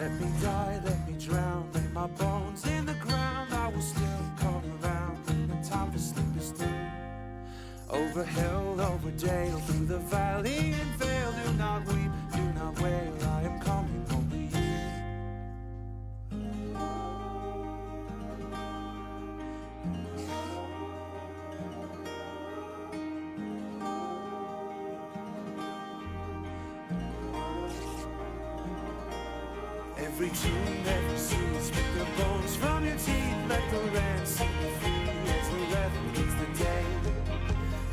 Let me die, let me drown, lay my bones in the ground. I will still come around when time for sleep is through. Over hill, over dale, through the valley and vale. Do not weep, do not wail, I am coming home to you. Every tune, every scene, spit the bones from your teeth. Let the land sing you free as the weather meets the day.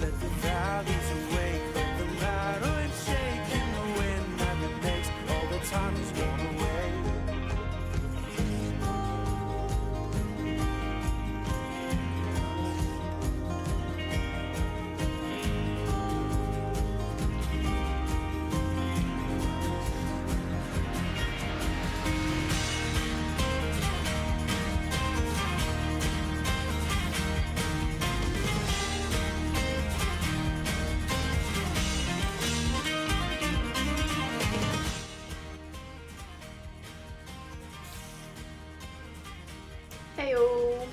Let the valleys awake, let the meadow shake in the wind that it makes all the time is worn away. Heyo!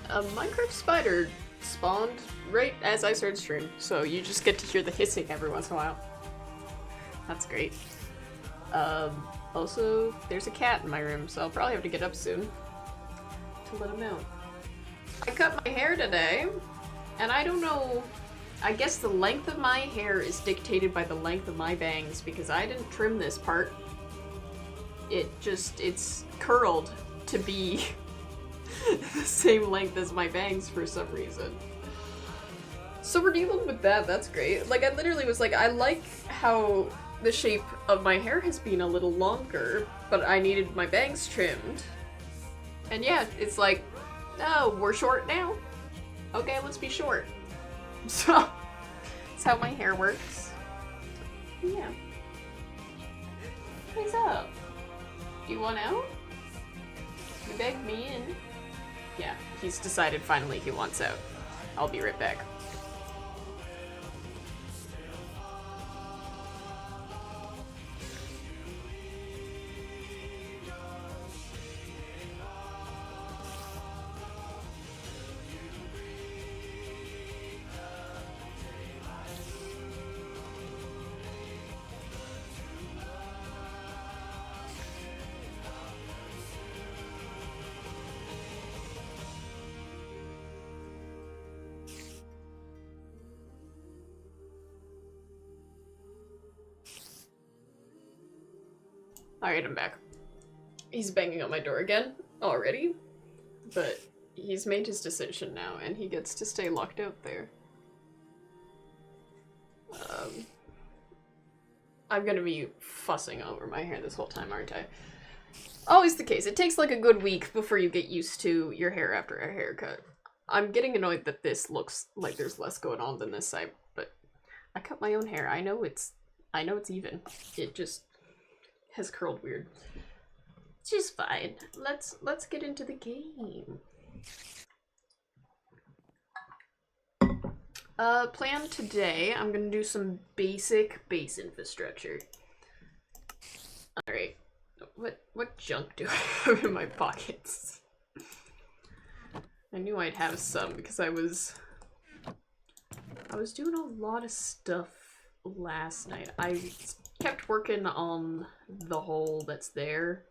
A Minecraft spider spawned right as I started stream, so you just get to hear the hissing every once in a while. That's great. Also, there's a cat in my room, so I'll probably have to get up soon to let him out. I cut my hair today, and I don't know, I guess the length of my hair is dictated by the length of my bangs, because I didn't trim this part. It's curled to be the same length as my bangs for some reason. So we're dealing with that, that's great. Like, I literally was like, I like how the shape of my hair has been a little longer, but I needed my bangs trimmed. And yeah, it's like, oh, we're short now? Okay, let's be short. So, that's how my hair works. Yeah. What's up? You want out? You begged me in. Yeah, he's decided finally he wants out. I'll be right back. Alright, I'm back. He's banging on my door again, already, but he's made his decision now, and he gets to stay locked out there. I'm gonna be fussing over my hair this whole time, aren't I? Always the case. It takes like a good week before you get used to your hair after a haircut. I'm getting annoyed that this looks like there's less going on than this side, but I cut my own hair. I know it's even. It just has curled weird. It's just fine. Let's get into the game. Plan today, I'm gonna do some basic base infrastructure. Alright. What junk do I have in my pockets? I knew I'd have some because I was doing a lot of stuff last night. I kept working on the hole that's there.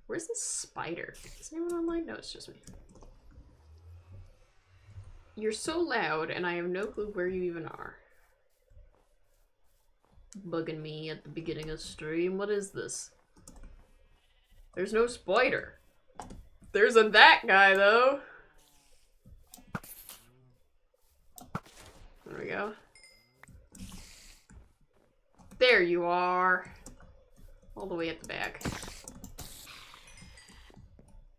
Where's this spider? Is anyone online? No, it's just me. You're so loud, and I have no clue where you even are. Bugging me at the beginning of stream. What is this? There's no spider. There's a that guy, though. There we go. There you are. All the way at the back.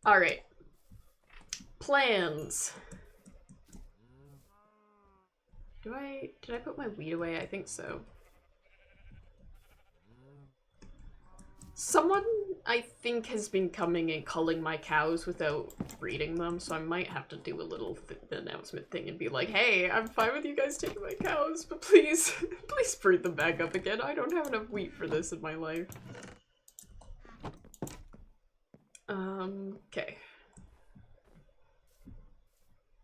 Alright. Plans. Did I put my weed away? I think so. Someone, I think, has been coming and culling my cows without breeding them, so I might have to do a little announcement thing and be like, hey, I'm fine with you guys taking my cows, but please, please breed them back up again. I don't have enough wheat for this in my life. Okay.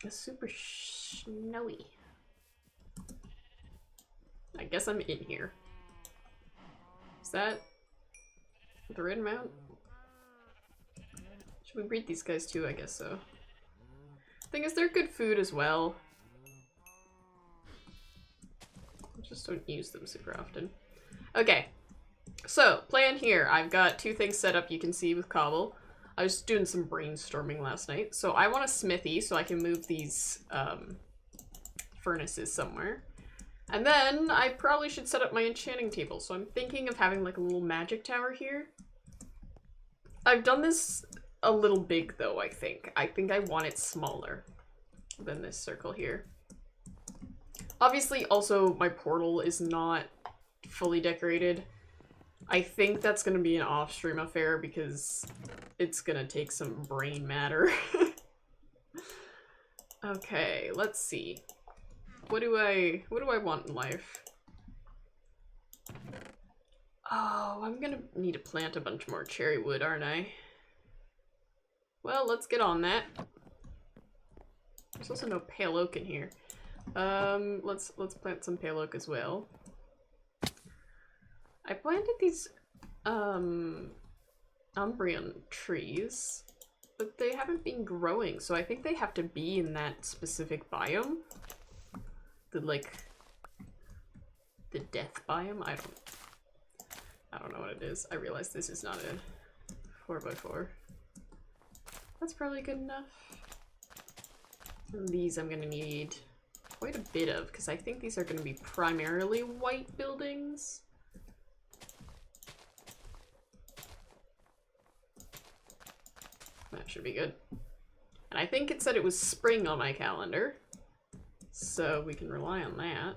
It's super snowy. I guess I'm in here. Is that the right amount? Should we breed these guys too? I guess so. Thing is, they're good food as well. I just don't use them super often. Okay. So, plan here. I've got 2 things set up you can see with cobble. I was doing some brainstorming last night. So I want a smithy so I can move these furnaces somewhere. And then I probably should set up my enchanting table. So I'm thinking of having like a little magic tower here. I've done this a little big though, I think. I think I want it smaller than this circle here. Obviously, also my portal is not fully decorated. I think that's going to be an off-stream affair because it's going to take some brain matter. Okay, let's see. What do I want in life? Oh, I'm going to need to plant a bunch more cherry wood, aren't I? Well, let's get on that. There's also no pale oak in here. Let's plant some pale oak as well. I planted these, Umbrian trees, but they haven't been growing, so I think they have to be in that specific biome. The death biome? I don't know what it is. I realize this is not a 4x4. That's probably good enough. And these I'm gonna need quite a bit of, because I think these are gonna be primarily white buildings. That should be good. And I think it said it was spring on my calendar, so we can rely on that.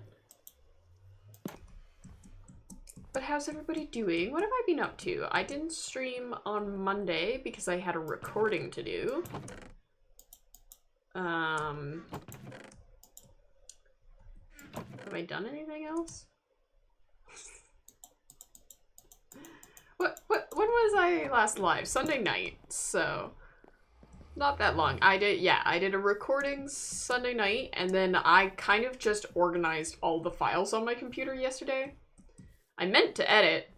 But how's everybody doing? What have I been up to? I didn't stream on Monday because I had a recording to do. Have I done anything else? When was I last live? Sunday night, so not that long. I did a recording Sunday night, and then I kind of just organized all the files on my computer yesterday. I meant to edit,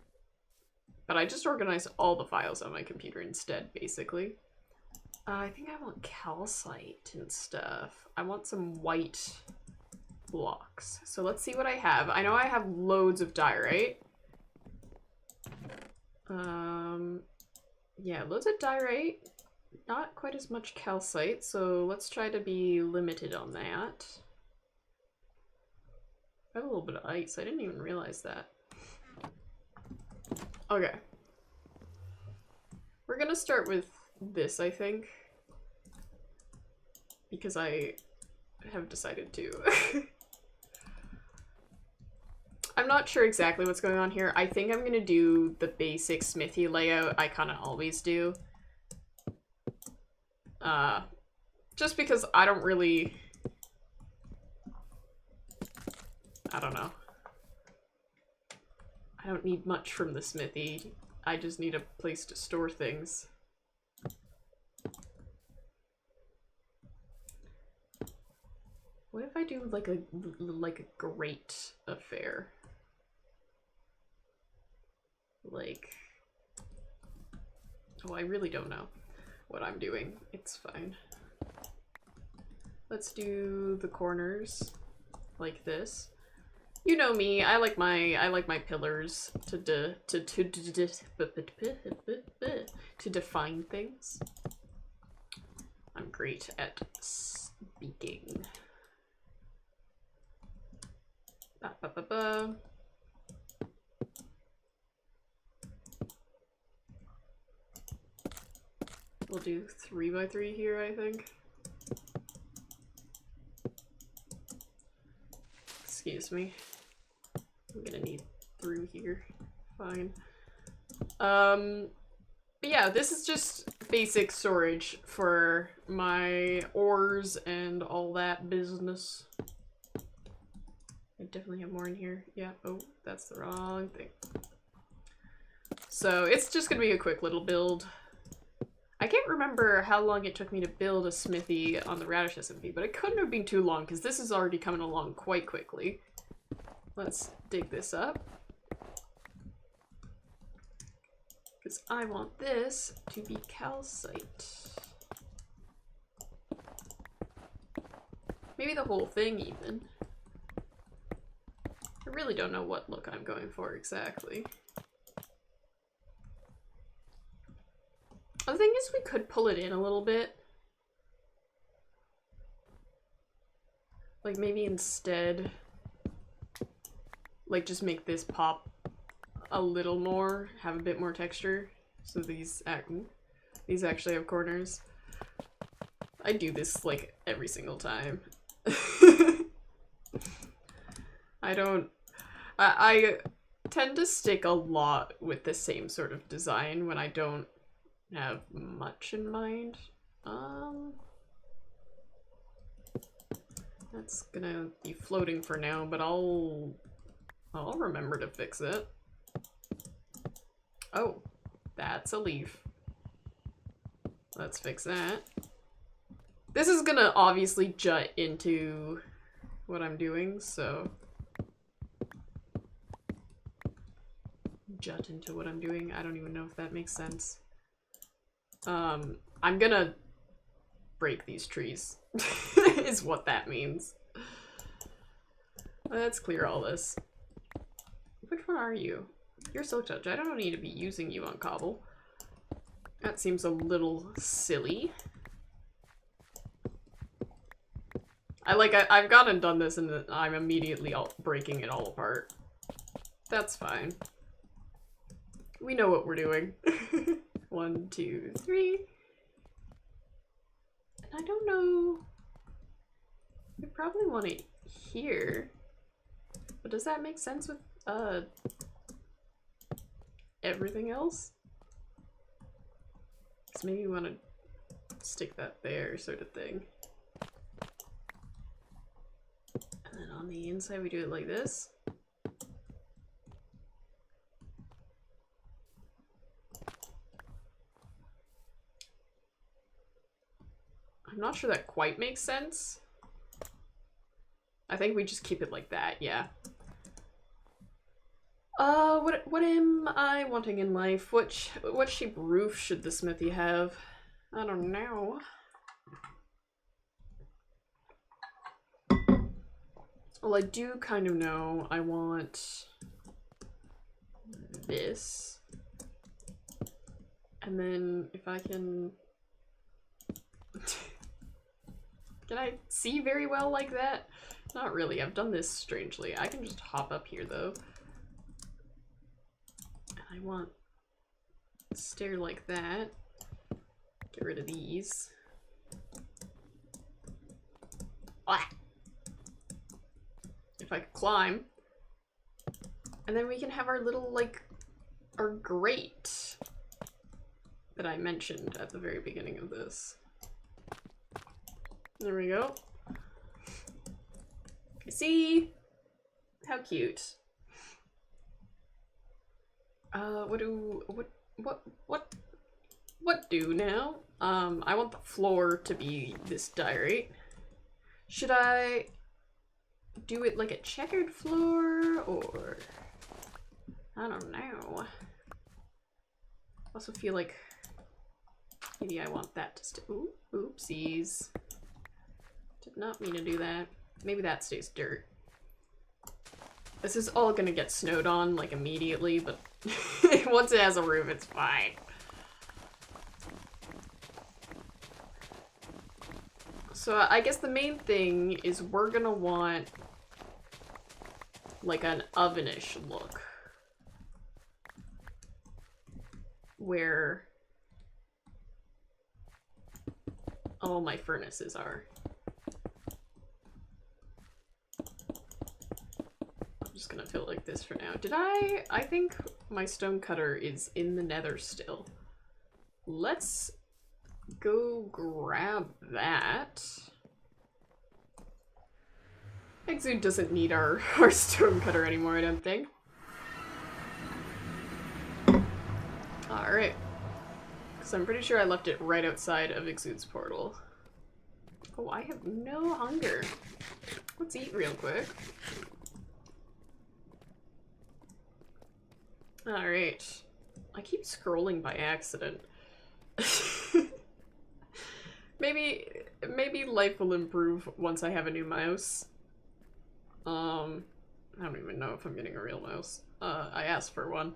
but I just organized all the files on my computer instead, basically. I think I want calcite and stuff. I want some white blocks. So let's see what I have. I know I have loads of diorite. Yeah, loads of diorite. Not quite as much calcite, so let's try to be limited on that. I have a little bit of ice. I didn't even realize that. Okay. We're gonna start with this, I think. Because I have decided to. I'm not sure exactly what's going on here. I think I'm gonna do the basic smithy layout I kind of always do. Just because I don't really... I don't know. I don't need much from the smithy. I just need a place to store things. What if I do like a grate affair? Like... Oh, I really don't know what I'm doing. It's fine. Let's do the corners like this. You know me, I like my pillars to define things. I'm great at speaking. Ba, ba, ba, ba. We'll do 3x3 here, I think. Excuse me. I'm gonna need through here. Fine. But yeah, this is just basic storage for my ores and all that business. I definitely have more in here. Yeah, oh, that's the wrong thing. So it's just gonna be a quick little build. I can't remember how long it took me to build a smithy on the Radish SMP, but it couldn't have been too long because this is already coming along quite quickly. Let's dig this up. Because I want this to be calcite. Maybe the whole thing even. I really don't know what look I'm going for exactly. The thing is, we could pull it in a little bit. Like maybe instead, like just make this pop a little more, have a bit more texture. So these actually have corners. I do this like every single time. I tend to stick a lot with the same sort of design when I don't have much in mind. That's gonna be floating for now, but I'll remember to fix it. Oh, that's a leaf. Let's fix that. This is gonna obviously jut into what I'm doing, so jut into what I'm doing. I don't even know if that makes sense. I'm gonna break these trees, is what that means. Let's clear all this. Which one are you? You're Silk Touch. I don't need to be using you on Cobble. That seems a little silly. I've gone and done this and I'm immediately breaking it all apart. That's fine. We know what we're doing. 1, 2, 3. And I don't know. We probably want it here. But does that make sense with everything else? So maybe we want to stick that there, sort of thing. And then on the inside we do it like this. I'm not sure that quite makes sense. I think we just keep it like that, yeah. What am I wanting in life? What shape roof should the smithy have? I don't know. Well, I do kind of know. I want this. And then if I can... Can I see very well like that? Not really. I've done this strangely. I can just hop up here though. And I want a stair like that. Get rid of these. Ah! If I could climb. And then we can have our little, like, our grate that I mentioned at the very beginning of this. There we go. See? How cute. What do now? I want the floor to be this diorite. Should I do it like a checkered floor or I don't know. I also feel like maybe I want that to stay. Ooh, oopsies. Did not mean to do that. Maybe that stays dirt. This is all gonna get snowed on like immediately, but once it has a roof, it's fine. So I guess the main thing is we're gonna want like an ovenish look. Where all my furnaces are. gonna fill it like this for now. Did I think my stone cutter is in the nether still. Let's go grab that. Exude doesn't need our stone cutter anymore, I don't think. Alright. Because I'm pretty sure I left it right outside of Exude's portal. Oh, I have no hunger. Let's eat real quick. Alright. I keep scrolling by accident. Maybe life will improve once I have a new mouse. I don't even know if I'm getting a real mouse. I asked for one.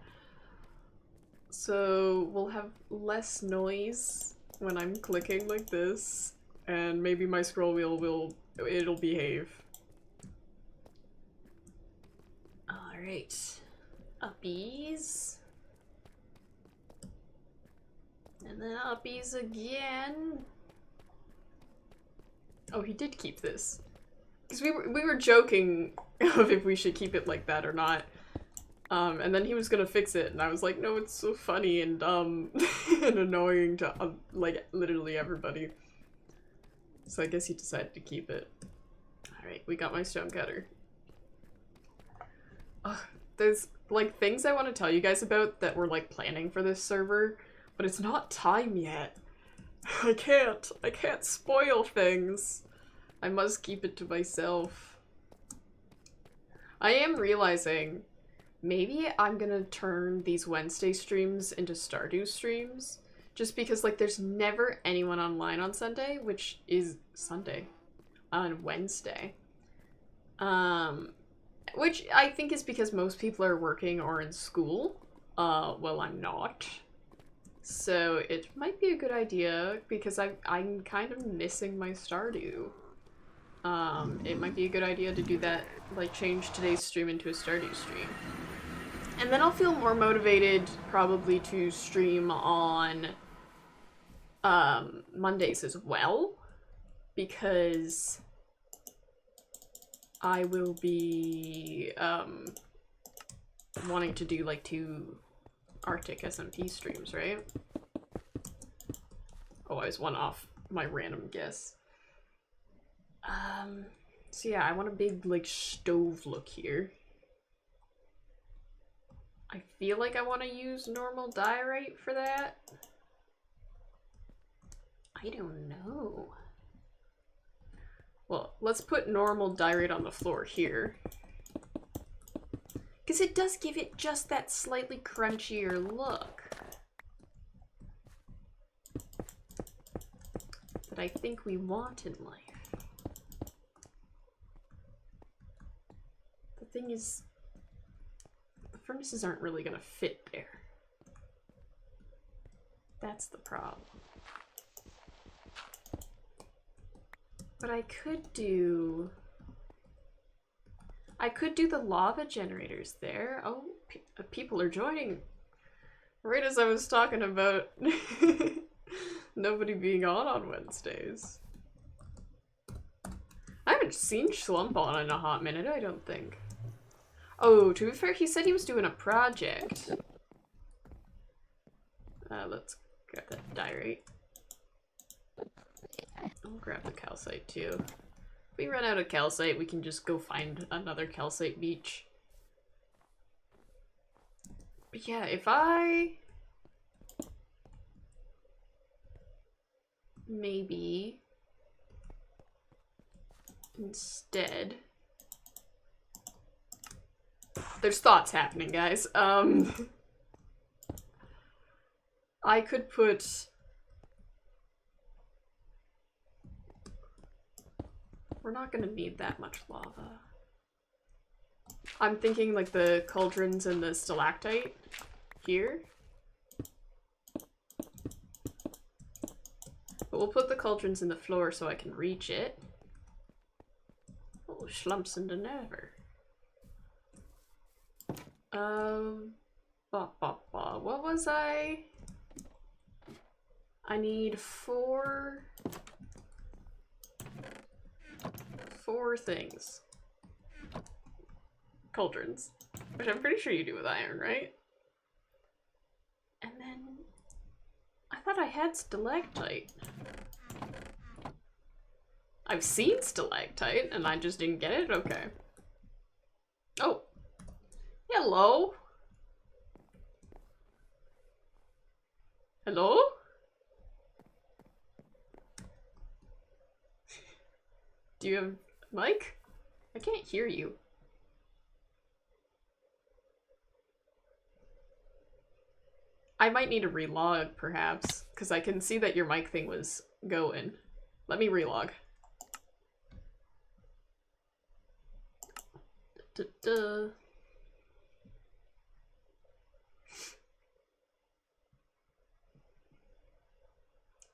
So we'll have less noise when I'm clicking like this, and maybe my scroll wheel it'll behave. Alright. Uppies. And then uppies again. Oh, he did keep this. Because we were joking of if we should keep it like that or not. And then he was gonna fix it, and I was like, no, it's so funny and dumb and annoying to, like, literally everybody. So I guess he decided to keep it. Alright, we got my stone cutter. Ugh, there's, like, things I want to tell you guys about that we're, like, planning for this server, but it's not time yet. I can't spoil things. I must keep it to myself. I am realizing maybe I'm gonna turn these Wednesday streams into Stardew streams, just because, like, there's never anyone online on Sunday, which is Sunday, on Wednesday. Which I think is because most people are working or in school. Well, I'm not. So it might be a good idea, because I'm kind of missing my Stardew. It might be a good idea to do that, like, change today's stream into a Stardew stream. And then I'll feel more motivated, probably, to stream on Mondays as well, because I will be wanting to do, like, 2 Arctic SMP streams, right? Oh, I was one off my random guess. So yeah, I want a big, like, stove look here. I feel like I want to use normal diorite for that. I don't know. Well, let's put normal diorite on the floor here. Because it does give it just that slightly crunchier look that I think we want in life. The thing is, the furnaces aren't really gonna fit there. That's the problem. But I could do the lava generators there. Oh, people are joining. Right as I was talking about nobody being on Wednesdays. I haven't seen Schlump on in a hot minute, I don't think. Oh, to be fair, he said he was doing a project. Let's grab that diorite. I'll grab the calcite too. If we run out of calcite, we can just go find another calcite beach. But yeah, if I maybe instead, there's thoughts happening, guys. I could put, we're not gonna need that much lava. I'm thinking like the cauldrons and the stalactite here. But we'll put the cauldrons in the floor so I can reach it. Oh, Schlumps in the nether. What was I? I need four things. cauldrons. Which I'm pretty sure you do with iron, right? And then... I thought I had stalactite. I've seen stalactite, and I just didn't get it? Okay. Oh. Hello? Hello? Do you have a mic? I can't hear you. I might need to relog, perhaps, because I can see that your mic thing was going. Let me relog. Da-da.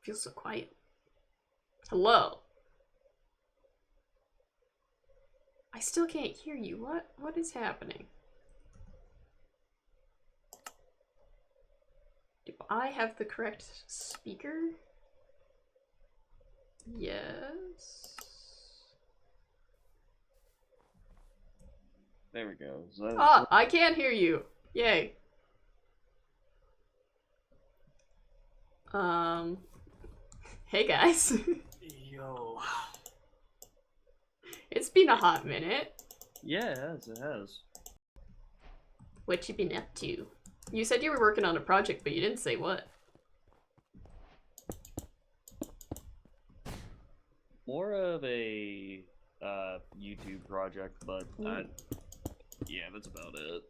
Feels so quiet. Hello? I still can't hear you. What is happening? Do I have the correct speaker? Yes. There we go. Ah, I can hear you. Yay. Hey guys. Yo. It's been a hot minute. Yeah, it has. What you been up to? You said you were working on a project, but you didn't say what. More of a YouTube project, but yeah, that's about it.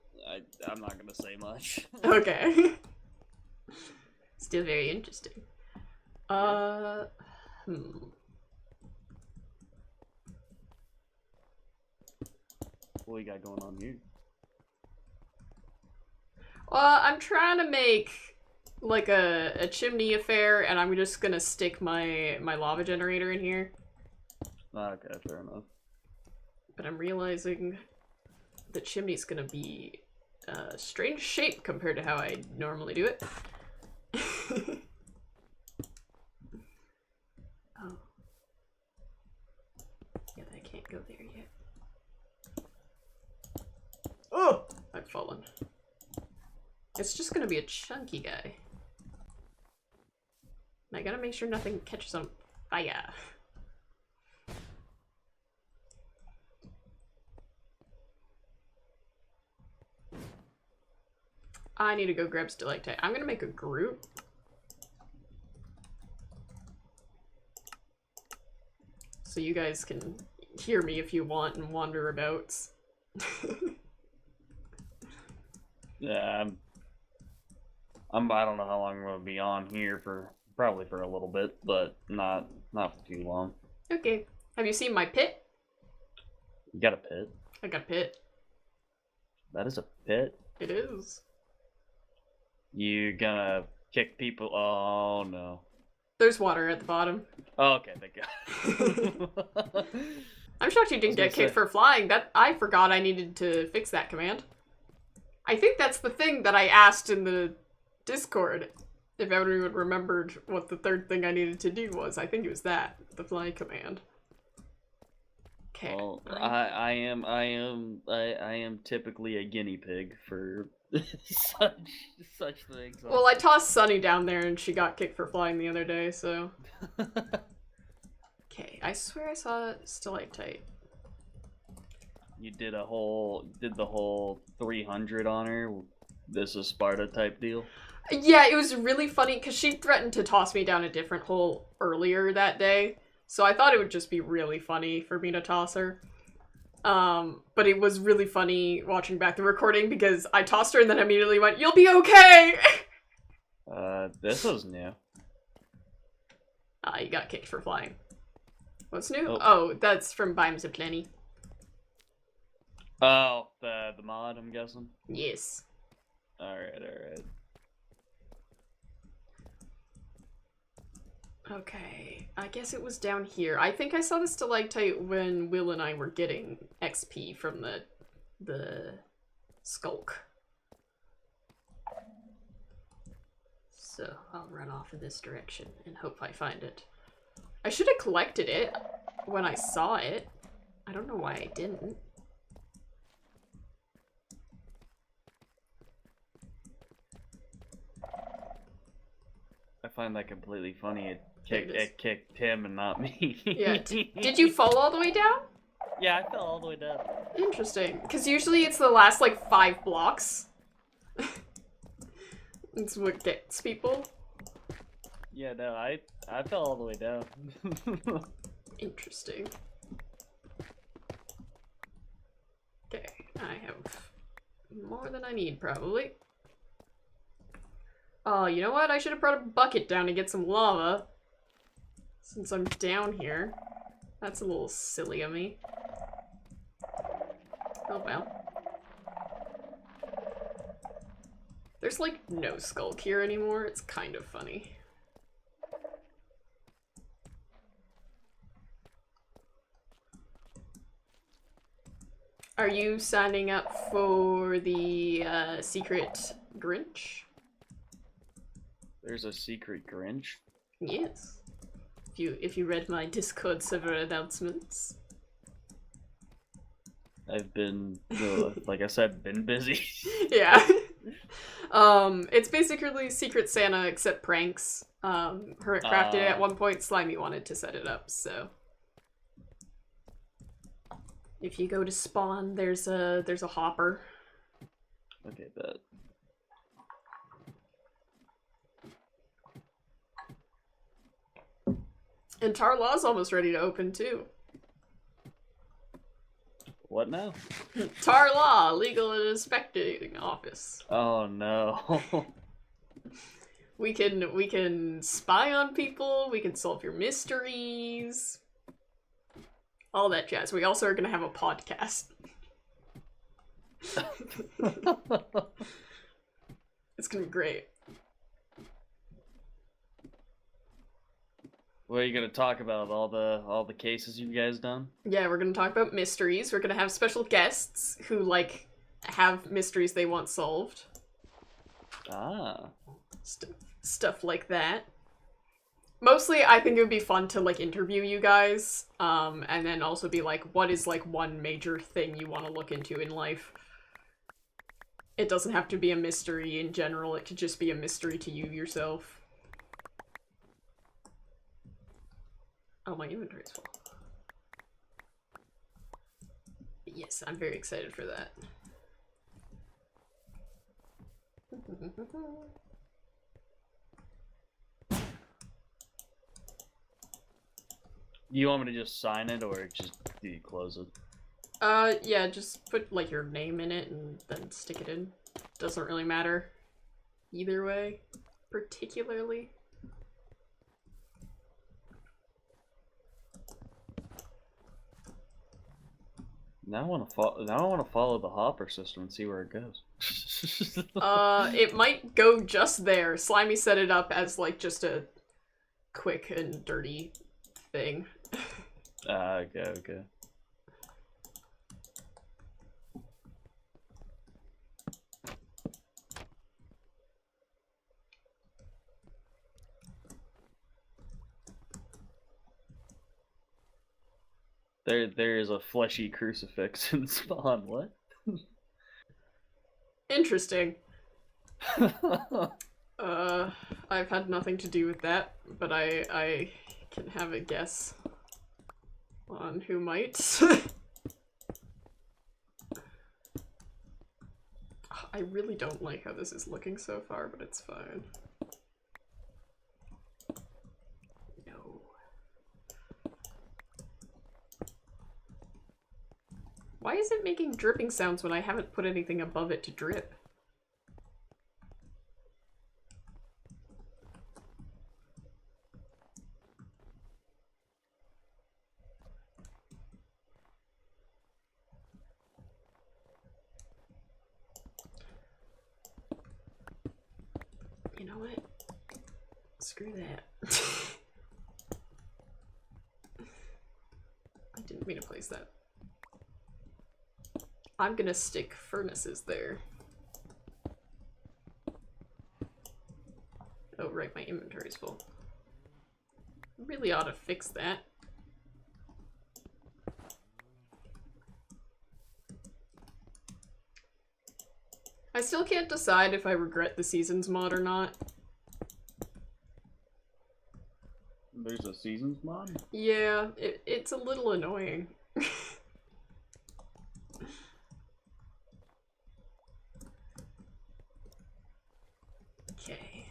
I'm not gonna say much. Okay. Still very interesting. What you got going on here? I'm trying to make like a chimney affair, and I'm just gonna stick my lava generator in here. Okay, fair enough. But I'm realizing the chimney's gonna be a strange shape compared to how I normally do it. Oh. Yeah, I can't go there yet. Oh! I've fallen. It's just gonna be a chunky guy. And I gotta make sure nothing catches on fire. I need to go grab stalactite. I'm gonna make a group. So you guys can hear me if you want and wander about. Yeah, I don't know how long I'm gonna be on here for. Probably for a little bit, but not for too long. Okay. Have you seen my pit? You got a pit? I got a pit. That is a pit? It is. You gonna kick people? Oh no. There's water at the bottom. Oh, okay, thank God. I'm shocked you didn't get kicked for flying. That I forgot I needed to fix that command. I think that's the thing that I asked in the Discord. If everyone remembered what the third thing I needed to do was. I think it was that. The fly command. Okay. Well, I am typically a guinea pig for such things. Well, I tossed Sunny down there and she got kicked for flying the other day, so. Okay, I swear I saw stalactite. You did the whole 300 on her. This is Sparta type deal. Yeah, it was really funny because she threatened to toss me down a different hole earlier that day. So I thought it would just be really funny for me to toss her. But it was really funny watching back the recording because I tossed her and then immediately went, "You'll be okay!" This was new. You got kicked for flying. What's new? Oh, Oh that's from Bimes of Plenty. Oh, the mod, I'm guessing? Yes. Alright. Okay, I guess it was down here. I think I saw the stalactite when Will and I were getting XP from the skulk. So I'll run off in this direction and hope I find it. I should have collected it when I saw it. I don't know why I didn't. I find that completely funny. There it is. It kicked him and not me. Yeah. Did you fall all the way down? Yeah, I fell all the way down. Interesting. Because usually it's the last, like, 5 blocks. That's what gets people. Yeah, no, I fell all the way down. Interesting. Okay, I have more than I need, probably. Oh, you know what? I should have brought a bucket down to get some lava. Since I'm down here. That's a little silly of me. Oh well. There's like no skulk here anymore. It's kind of funny. Are you signing up for the secret Grinch? There's a secret Grinch? Yes. If you read my Discord server announcements. I've been, like I said, been busy. Yeah. It's basically Secret Santa except pranks. Hermit crafted it at one point. Slimy wanted to set it up, so. If you go to spawn, there's a hopper. Okay, bet. And Tarlaw's almost ready to open too. What now? Tarlaw, Legal and Inspecting Office. Oh no. We can spy on people, we can solve your mysteries. All that jazz. We also are gonna have a podcast. It's gonna be great. What are you gonna talk about? All the cases you guys done? Yeah, we're gonna talk about mysteries. We're gonna have special guests who, like, have mysteries they want solved. Ah. Stuff like that. Mostly, I think it would be fun to, like, interview you guys, and then also be like, what is, like, one major thing you want to look into in life? It doesn't have to be a mystery in general, it could just be a mystery to you yourself. Oh, my inventory's full. Yes, I'm very excited for that. You want me to just sign it or just do you close it? Yeah, just put, like, your name in it and then stick it in. Doesn't really matter either way, particularly. Now I want to follow the hopper system and see where it goes. It might go just there. Slimy set it up as, like, just a quick and dirty thing. Okay. There is a fleshy crucifix in spawn. What? Interesting. I've had nothing to do with that, but I can have a guess on who might. I really don't like how this is looking so far, but it's fine. No. Why is it making dripping sounds when I haven't put anything above it to drip? You know what? Screw that. I didn't mean to place that. I'm gonna stick furnaces there. Oh, right, my inventory's full. Really ought to fix that. I still can't decide if I regret the Seasons mod or not. There's a seasons mod? Yeah, it's a little annoying. Okay.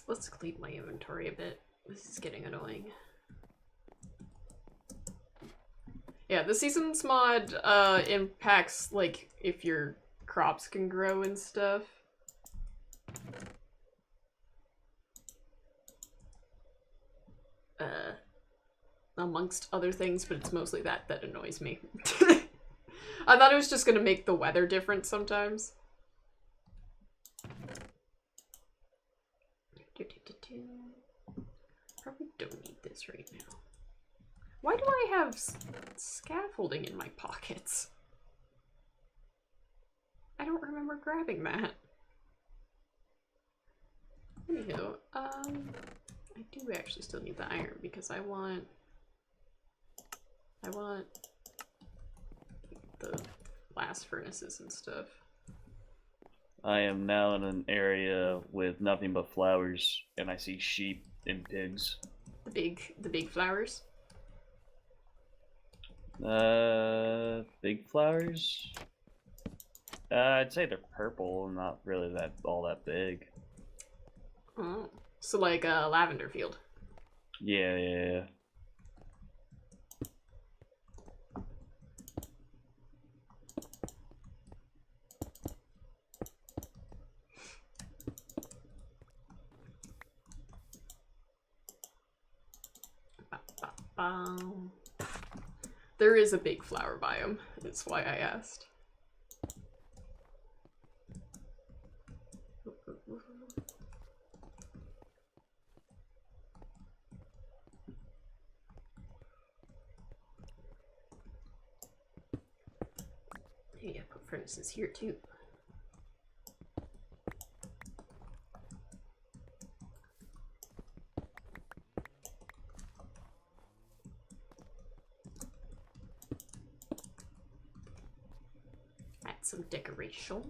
Let's clean my inventory a bit. This is getting annoying. Yeah, the seasons mod impacts like if your crops can grow and stuff. Amongst other things, but it's mostly that annoys me. I thought it was just gonna make the weather different sometimes. Probably don't need this right now. Why do I have scaffolding in my pockets? I don't remember grabbing that. Anywho, I do actually still need the iron because I want the blast furnaces and stuff. I am now in an area with nothing but flowers, and I see sheep and pigs. The big flowers? Big flowers? I'd say they're purple, not really all that big. Oh, so like a lavender field. Yeah. There is a big flower biome. That's why I asked. Yeah, put furnaces here too. Add some decoration.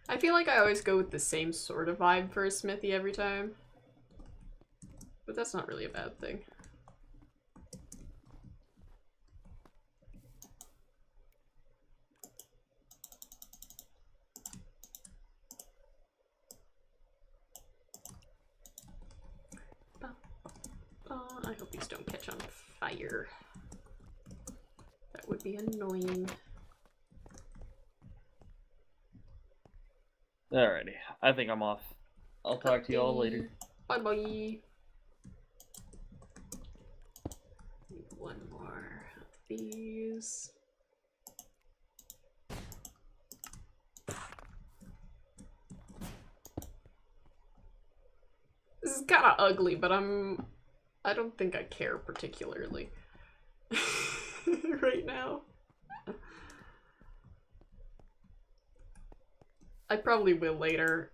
I feel like I always go with the same sort of vibe for a smithy every time. But that's not really a bad thing. I hope these don't catch on fire. That would be annoying. Alrighty, I think I'm off. I'll talk to you all later. Bye bye. One more of these. This is kind of ugly, but I don't think I care particularly right now. I probably will later,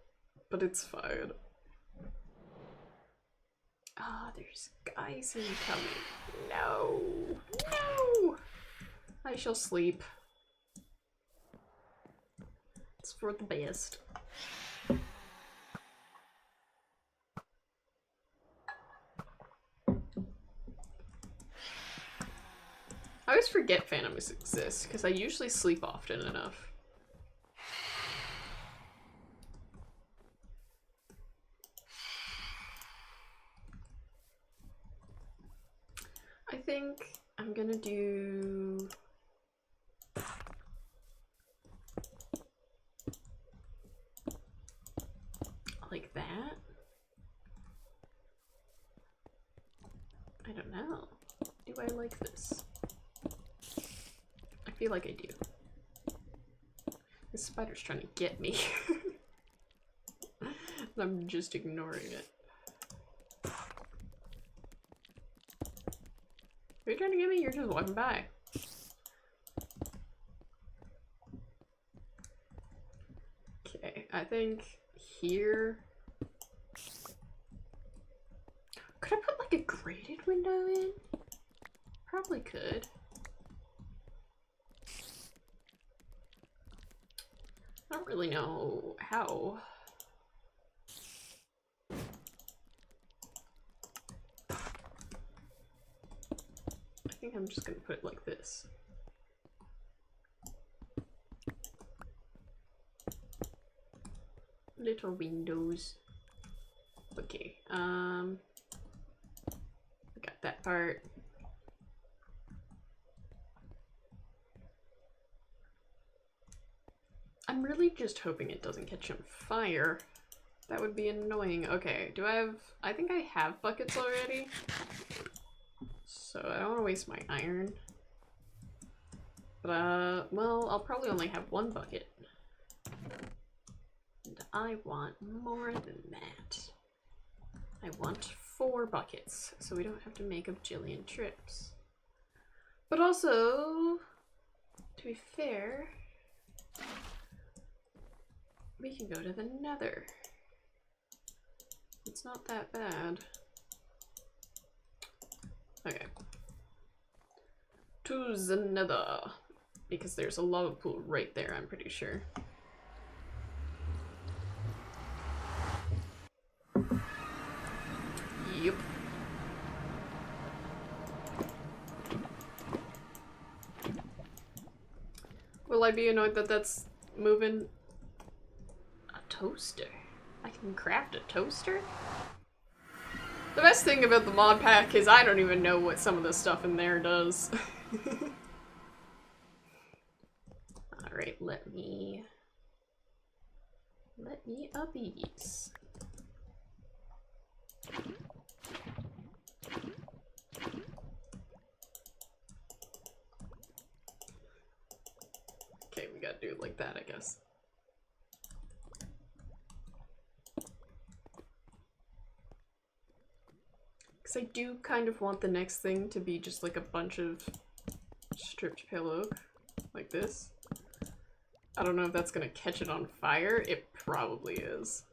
but it's fine. Ah, there's guys incoming. No. No! I shall sleep. It's for the best. I always forget Phantoms exists, because I usually sleep often enough. I think I'm gonna do... like that? I don't know. Do I like this? I feel like I do. This spider's trying to get me. And I'm just ignoring it. Are you trying to get me? You're just walking by. Okay, I think here. Could I put like a grated window in? Probably could. I don't really know how. I think I'm just gonna put it like this. Little windows. Okay, I got that part. I'm really just hoping it doesn't catch on fire. That would be annoying. Okay, do I have... I think I have buckets already. So I don't want to waste my iron. But, well, I'll probably only have one bucket. And I want more than that. I want 4 buckets, so we don't have to make a bajillion trips. But also, to be fair, we can go to the Nether. It's not that bad. Okay. To the Nether. Because there's a lava pool right there, I'm pretty sure. Yep. Will I be annoyed that that's moving? A toaster? I can craft a toaster? The best thing about the mod pack is I don't even know what some of the stuff in there does. Alright, let me up these. Okay, we gotta do it like that, I guess. Because I do kind of want the next thing to be just like a bunch of stripped pale oak, like this. I don't know if that's gonna catch it on fire. It probably is.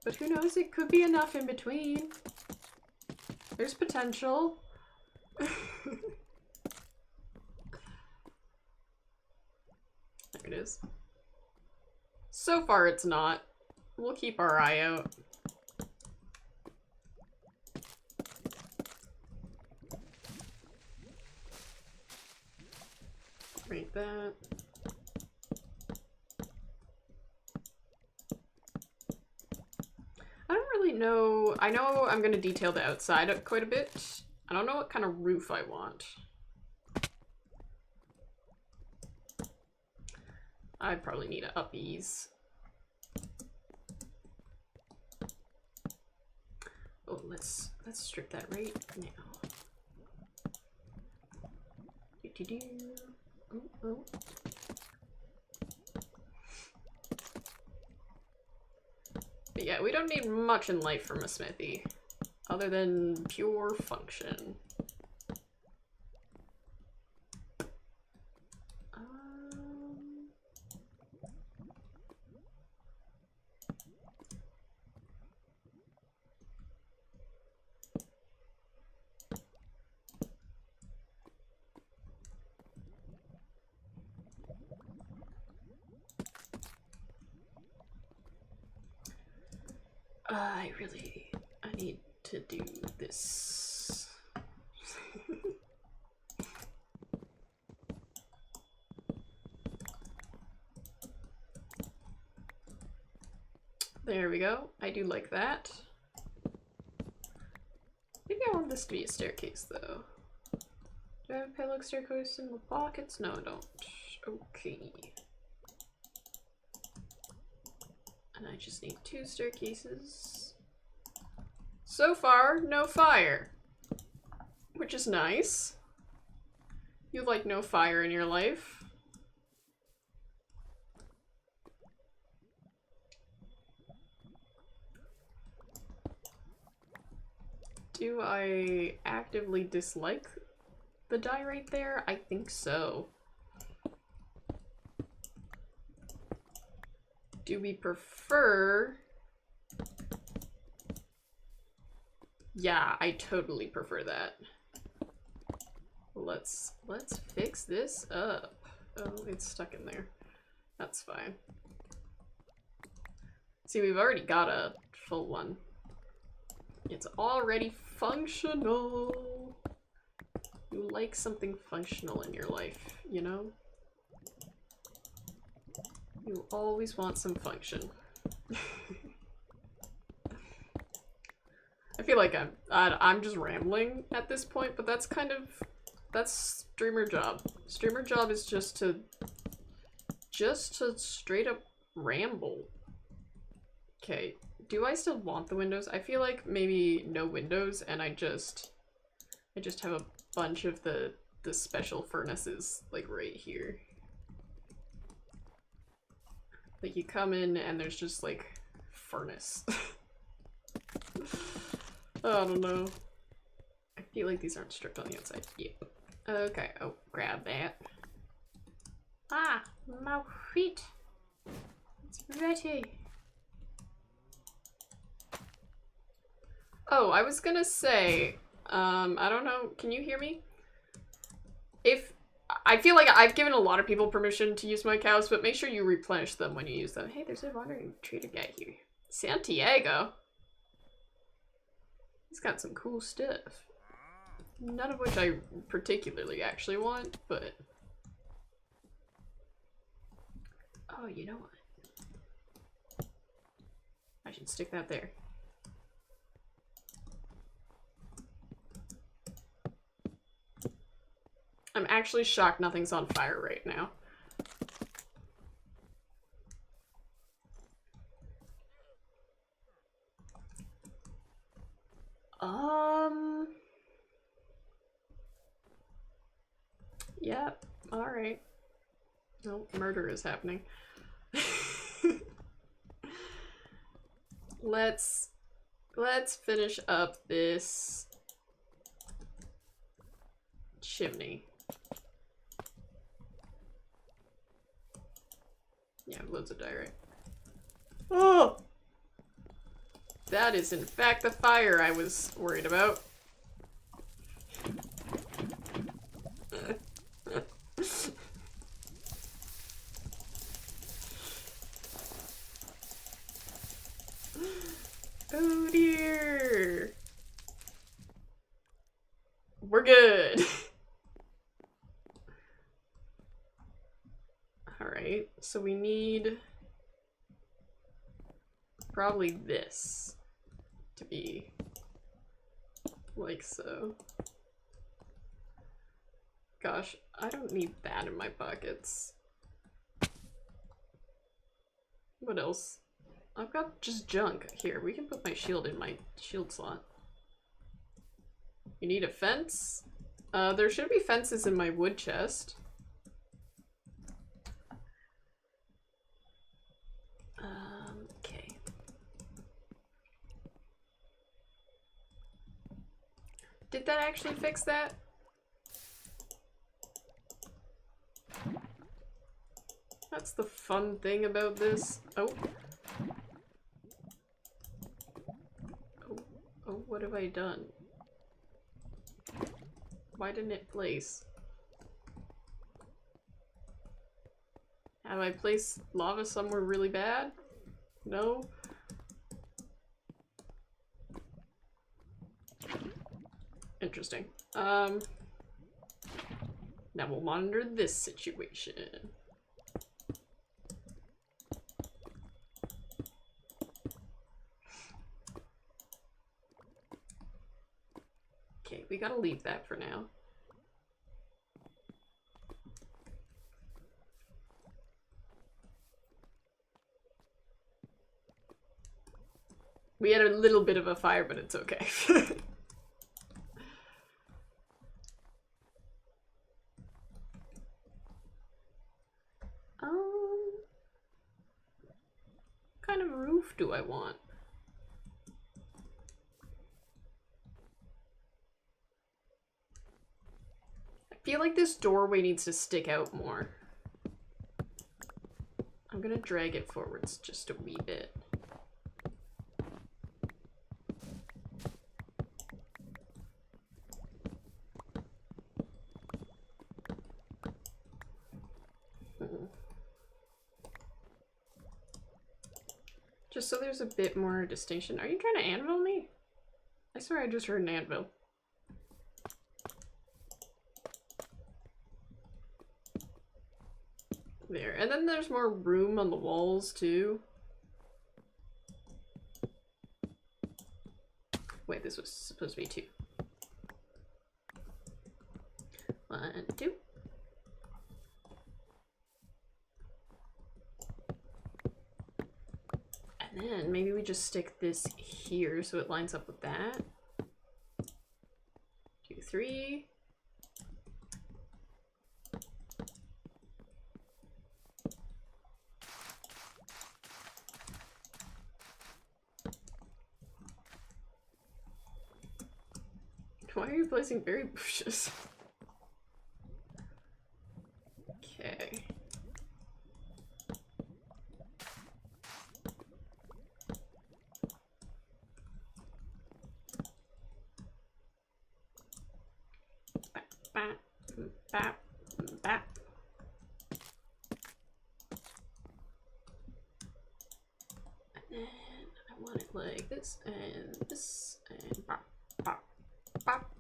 But who knows, it could be enough in between. There's potential. There it is. So far it's not. We'll keep our eye out. Right, that. I don't really know. I know I'm gonna detail the outside quite a bit. I don't know what kind of roof I want. I probably need to up these. Oh, let's strip that right now. Do-do-do. Oh, oh. But yeah, we don't need much in life from a smithy, other than pure function. I need to do this. There we go. I do like that. Maybe I want this to be a staircase though. Do I have a pale oak staircase in the pockets? No, I don't. Okay. And I just need 2 staircases. So far, no fire. Which is nice. You like no fire in your life. Do I actively dislike the dye right there? I think so. Do we prefer... Yeah, I totally prefer that. Let's fix this up. Oh, it's stuck in there. That's fine. See, we've already got a full one. It's already functional. You like something functional in your life, you know? You always want some function. I feel like I'm just rambling at this point, but that's kind of, that's streamer job. Streamer job is just to straight up ramble. Okay, do I still want the windows? I feel like maybe no windows, and I just have a bunch of the special furnaces like right here. Like you come in and there's just like furnace. I don't know. I feel like these aren't stripped on the outside. Yeah. Okay. Oh, grab that. Ah, my feet. It's ready. Oh, I was gonna say, I don't know. Can you hear me? I feel like I've given a lot of people permission to use my cows, but make sure you replenish them when you use them. Hey, there's a wandering trader guy here. Santiago. He's got some cool stuff. None of which I particularly actually want, but... Oh, you know what? I should stick that there. I'm actually shocked nothing's on fire right now. Yeah, alright. No, murder is happening. Let's finish up this chimney. Yeah, loads of dye, right? Oh! That is in fact the fire I was worried about. Oh dear. We're good. Alright, so we need probably this to be like so. Gosh, I don't need that in my pockets. What else? I've got just junk. Here, we can put my shield in my shield slot. You need a fence? There should be fences in my wood chest. Okay. Did that actually fix that? That's the fun thing about this. Oh. Oh, what have I done? Why didn't it place? Have I placed lava somewhere really bad? No? Interesting. Now we'll monitor this situation. Okay, we gotta leave that for now. We had a little bit of a fire, but it's okay. What kind of roof do I want? I feel like this doorway needs to stick out more. I'm gonna drag it forwards just a wee bit. Just so there's a bit more distinction. Are you trying to anvil me? I swear I just heard an anvil. There. And then there's more room on the walls too. Wait, this was supposed to be 2. 1, 2. And then maybe we just stick this here so it lines up with that. 2, 3. Why are you placing berry bushes? Okay. Bap, bap, bap, bap. And then I want it like this, and bop, bop, bop.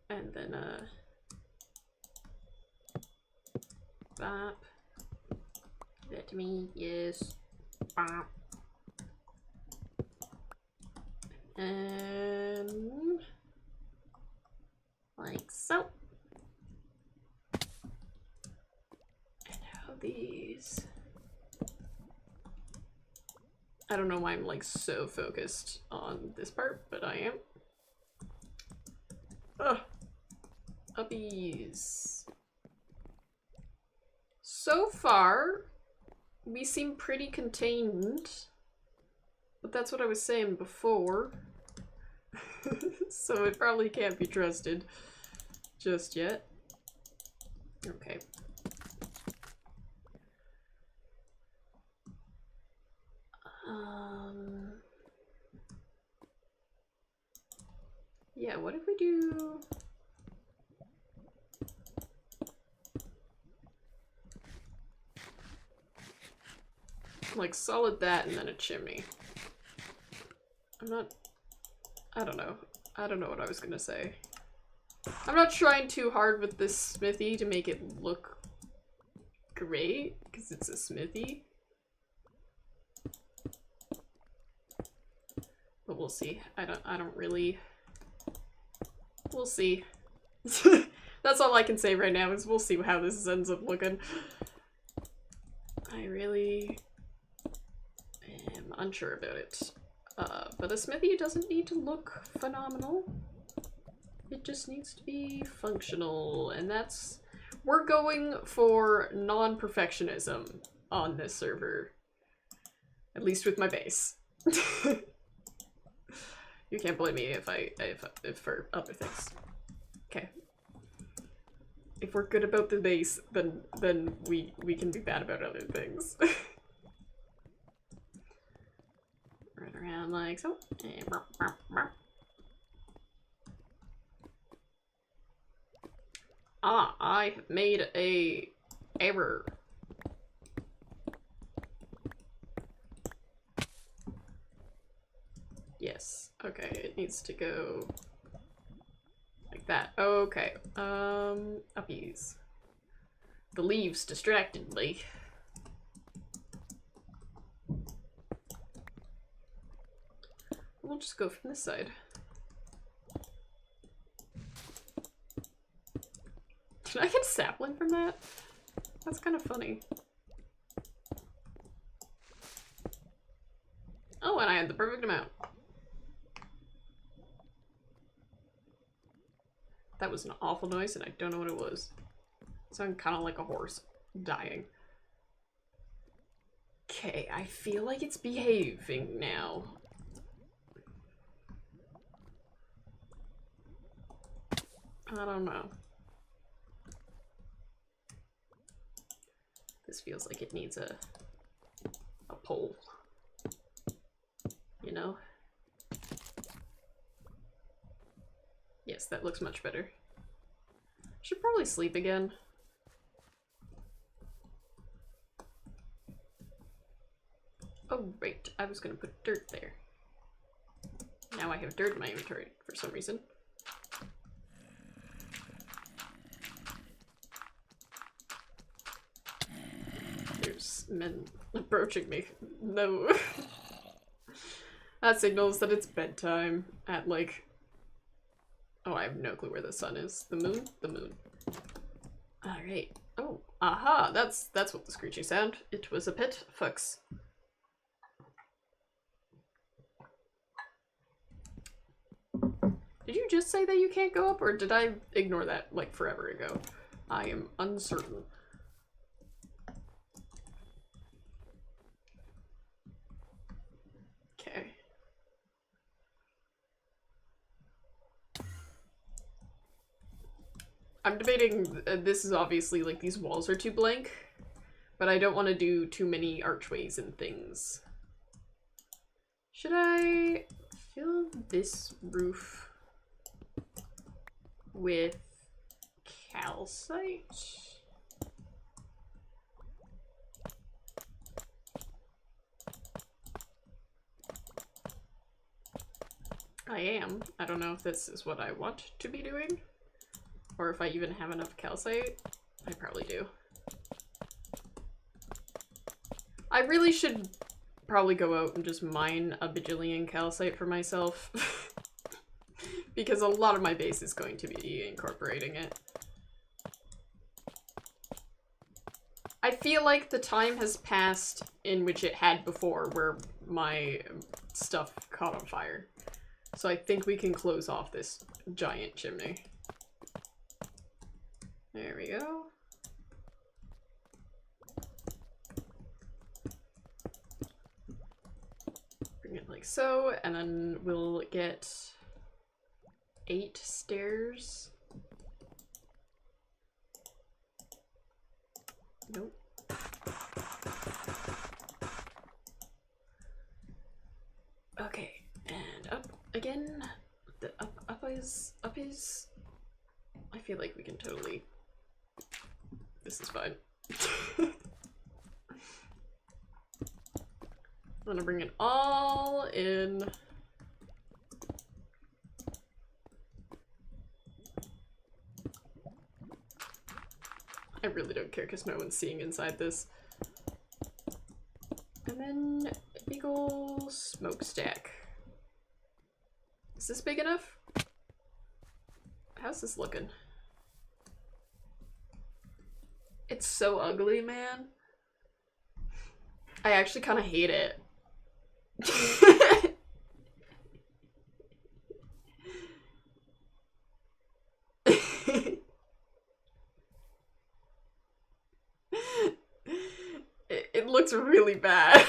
And then, bop. Give that to me, yes. Bop. And like so. And now these. I don't know why I'm like so focused on this part, but I am. Ugh. Uppies. So far, we seem pretty contained, but that's what I was saying before. So it probably can't be trusted just yet. Okay. Yeah, what if we do... like solid that and then a chimney. I don't know. I don't know what I was gonna say. I'm not trying too hard with this smithy to make it look great, because it's a smithy. But we'll see. I don't really... We'll see. That's all I can say right now, is we'll see how this ends up looking. I really am unsure about it. But a smithy doesn't need to look phenomenal. It just needs to be functional, and that's... We're going for non-perfectionism on this server. At least with my base. You can't blame me if for other things. Okay. If we're good about the base, then we can be bad about other things. Run around like so. And burp, burp, burp. Ah, I have made a error. Yes. Okay, it needs to go like that. Okay. Uppies. The leaves distracted me. We'll just go from this side. Did I get a sapling from that? That's kind of funny. Oh, and I had the perfect amount. That was an awful noise, and I don't know what it was. It sounded kind of like a horse dying. Okay, I feel like it's behaving now. I don't know. This feels like it needs a a pole. You know? Yes, that looks much better. Should probably sleep again. Oh, right. I was gonna put dirt there. Now I have dirt in my inventory for some reason. There's men approaching me. No. That signals that it's bedtime at like... Oh, I have no clue where the sun is. The moon? The moon. Alright. Oh, aha! That's what the screeching sound. It was a pet fox. Did you just say that you can't go up, or did I ignore that like forever ago? I am uncertain. Okay. I'm debating, this is obviously like these walls are too blank, but I don't want to do too many archways and things. Should I fill this roof with calcite? I am. I don't know if this is what I want to be doing, or if I even have enough calcite. I probably do. I really should probably go out and just mine a bajillion calcite for myself. Because a lot of my base is going to be incorporating it. I feel like the time has passed in which it had before, where my stuff caught on fire. So I think we can close off this giant chimney. There we go. Bring it like so, and then we'll get 8 stairs. Nope. Okay, and up again. The up is I feel like we can totally. This is fine. I'm gonna bring it all in. I really don't care because no one's seeing inside this. And then a big ol' smokestack. Is this big enough? How's this looking? It's so ugly, man. I actually kind of hate it. It looks really bad.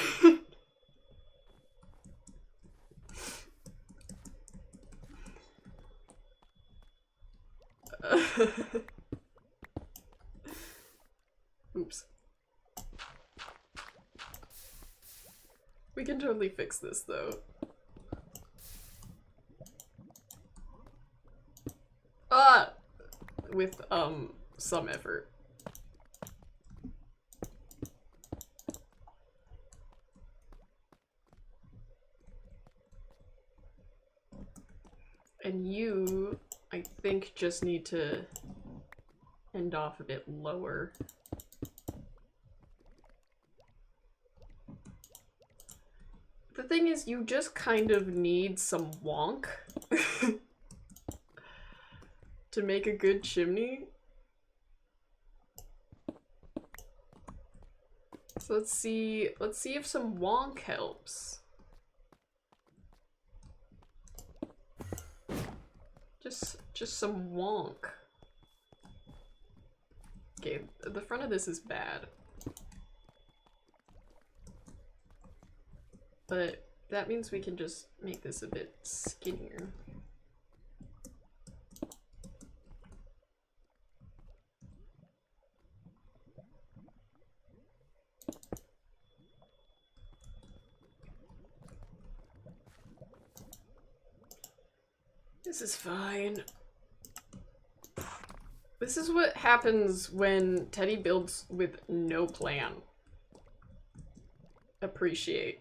Oops. We can totally fix this though. Ah! With, some effort. And you, I think, just need to end off a bit lower. The thing is, you just kind of need some wonk to make a good chimney. So let's see if some wonk helps. Just some wonk. Okay, the front of this is bad. But that means we can just make this a bit skinnier. This is fine. This is what happens when Teddy builds with no plan. Appreciate.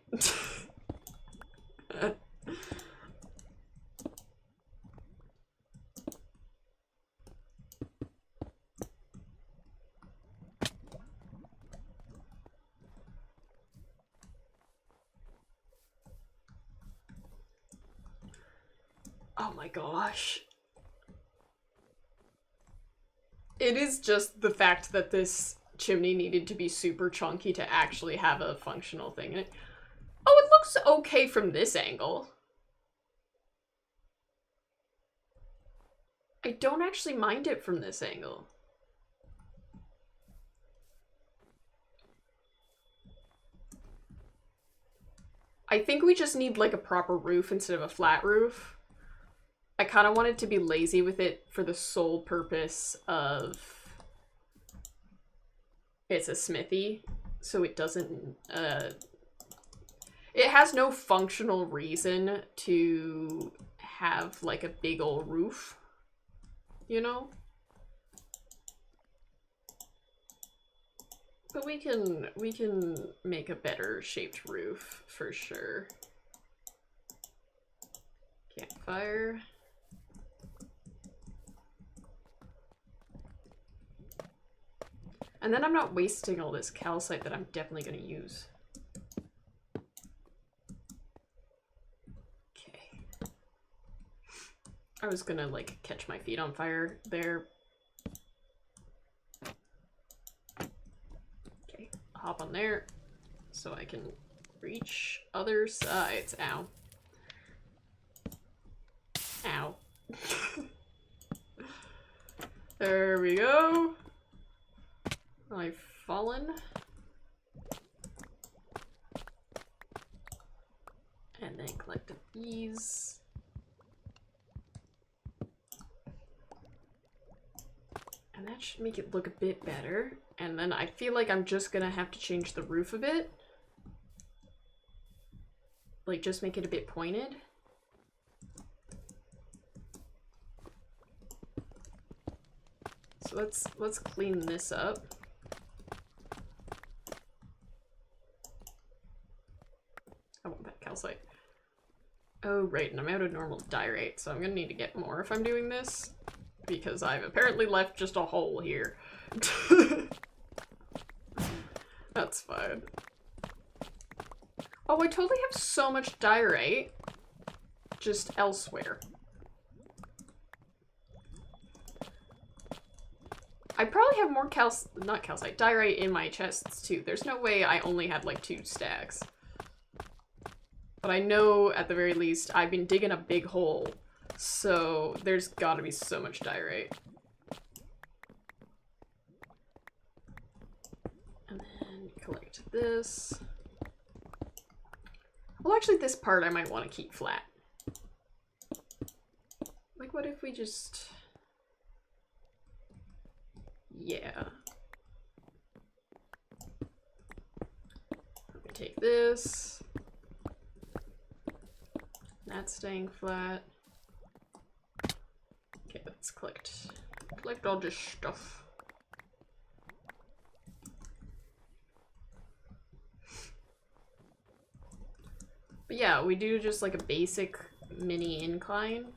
Oh my gosh. It is just the fact that this chimney needed to be super chunky to actually have a functional thing in it. Oh, it looks okay from this angle. I don't actually mind it from this angle. I think we just need like a proper roof instead of a flat roof. I kind of wanted to be lazy with it for the sole purpose of it's a smithy, so it doesn't, it has no functional reason to have like a big old roof, you know? But we can make a better shaped roof for sure. Campfire. And then I'm not wasting all this calcite that I'm definitely going to use. Okay. I was gonna like catch my feet on fire there. Okay, hop on there so I can reach other sides. Ow. Ow. There we go. I've fallen. And then collect these. And that should make it look a bit better. And then I feel like I'm just gonna have to change the roof a bit. Like, just make it a bit pointed. So let's clean this up. I want that calcite. Oh, right, and I'm out of normal diorite, so I'm gonna need to get more if I'm doing this, because I've apparently left just a hole here. That's fine. Oh, I totally have so much diorite just elsewhere. I probably have more not calcite, diorite in my chests too. There's no way I only had like 2 stacks. But I know at the very least I've been digging a big hole, so there's gotta be so much diorite. And then collect this. Well, actually this part I might want to keep flat. Like, what if we just... Yeah. I'm gonna take this. That's staying flat. Okay, let's collect all this stuff. But yeah, we do just like a basic mini incline.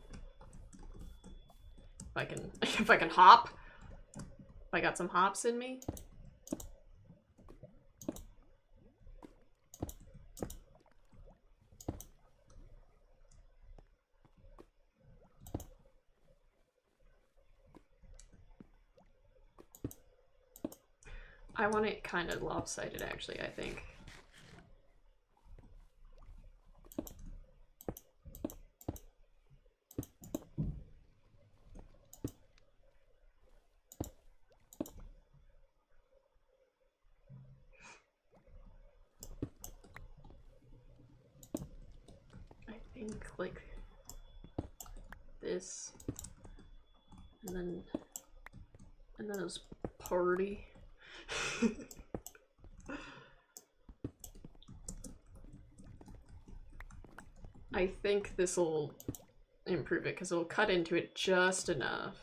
If I can hop. If I got some hops in me. I want it kind of lopsided, actually, I think. I think, like, this. And then it was party. I think this'll improve it because it'll cut into it just enough.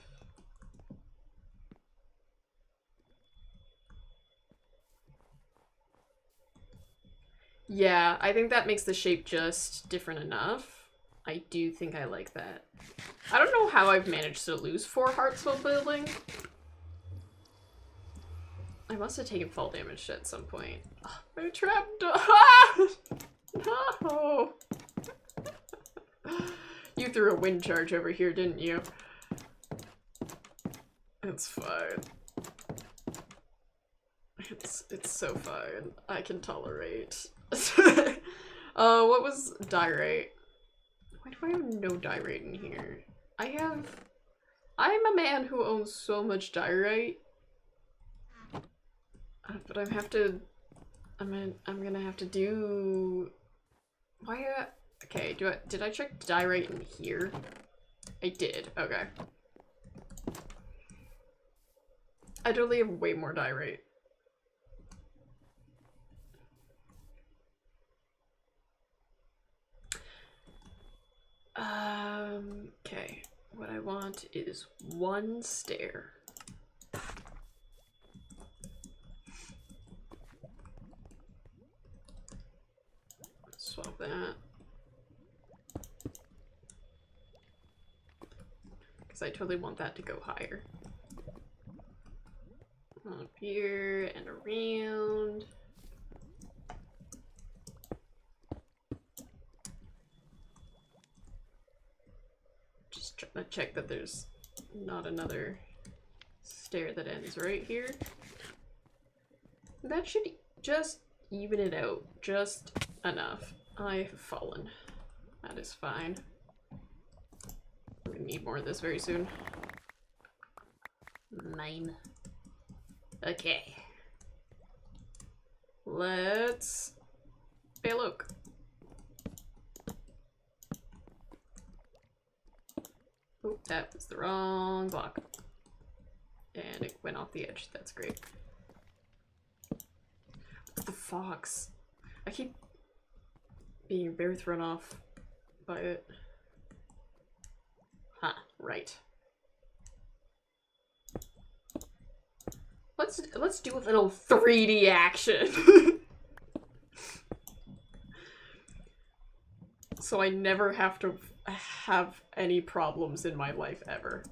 Yeah, I think that makes the shape just different enough. I do think I like that. I don't know how I've managed to lose 4 hearts while building. I must have taken fall damage at some point. Oh, I'm trapped. No. You threw a wind charge over here, didn't you? It's fine. It's so fine. I can tolerate. What was die rate? Why do I have no die rate in here? I'm a man who owns so much die rate. But I'm gonna have to do... Why, okay, did I check die rate in here? I did, okay. I totally have way more die rate. Okay. What I want is 1 stair. Swap that. Because I totally want that to go higher. Up here and around. Just trying to check that there's not another stair that ends right here. That should just even it out just enough. I have fallen. That is fine. I'm gonna need more of this very soon. 9. Okay. Let's fail oak. Oh, that was the wrong block. And it went off the edge. That's great. The fox. I keep being very thrown off by it. Huh, right. Let's do a little 3D action. So I never have to have any problems in my life ever.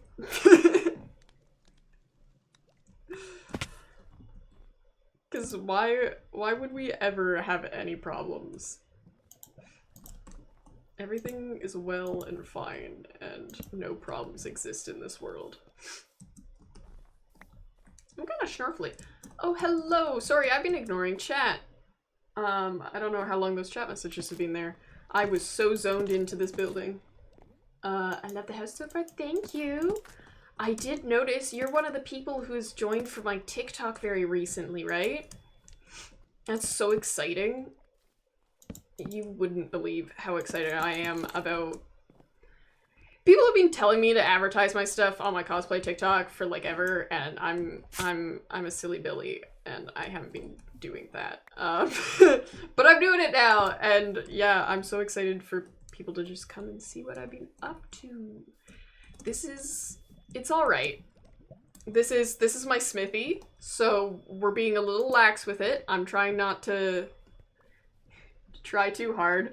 Because why would we ever have any problems? Everything is well and fine, and no problems exist in this world. I'm kind of snarfly. Oh, hello! Sorry, I've been ignoring chat. I don't know how long those chat messages have been there. I was so zoned into this building. I love the house so far, thank you! I did notice you're one of the people who's joined from my TikTok very recently, right? That's so exciting. You wouldn't believe how excited I am about... People have been telling me to advertise my stuff on my cosplay TikTok for like ever, and I'm a silly Billy, and I haven't been doing that. But I'm doing it now, and yeah, I'm so excited for people to just come and see what I've been up to. It's alright. This is my smithy, so we're being a little lax with it. I'm trying not to try too hard.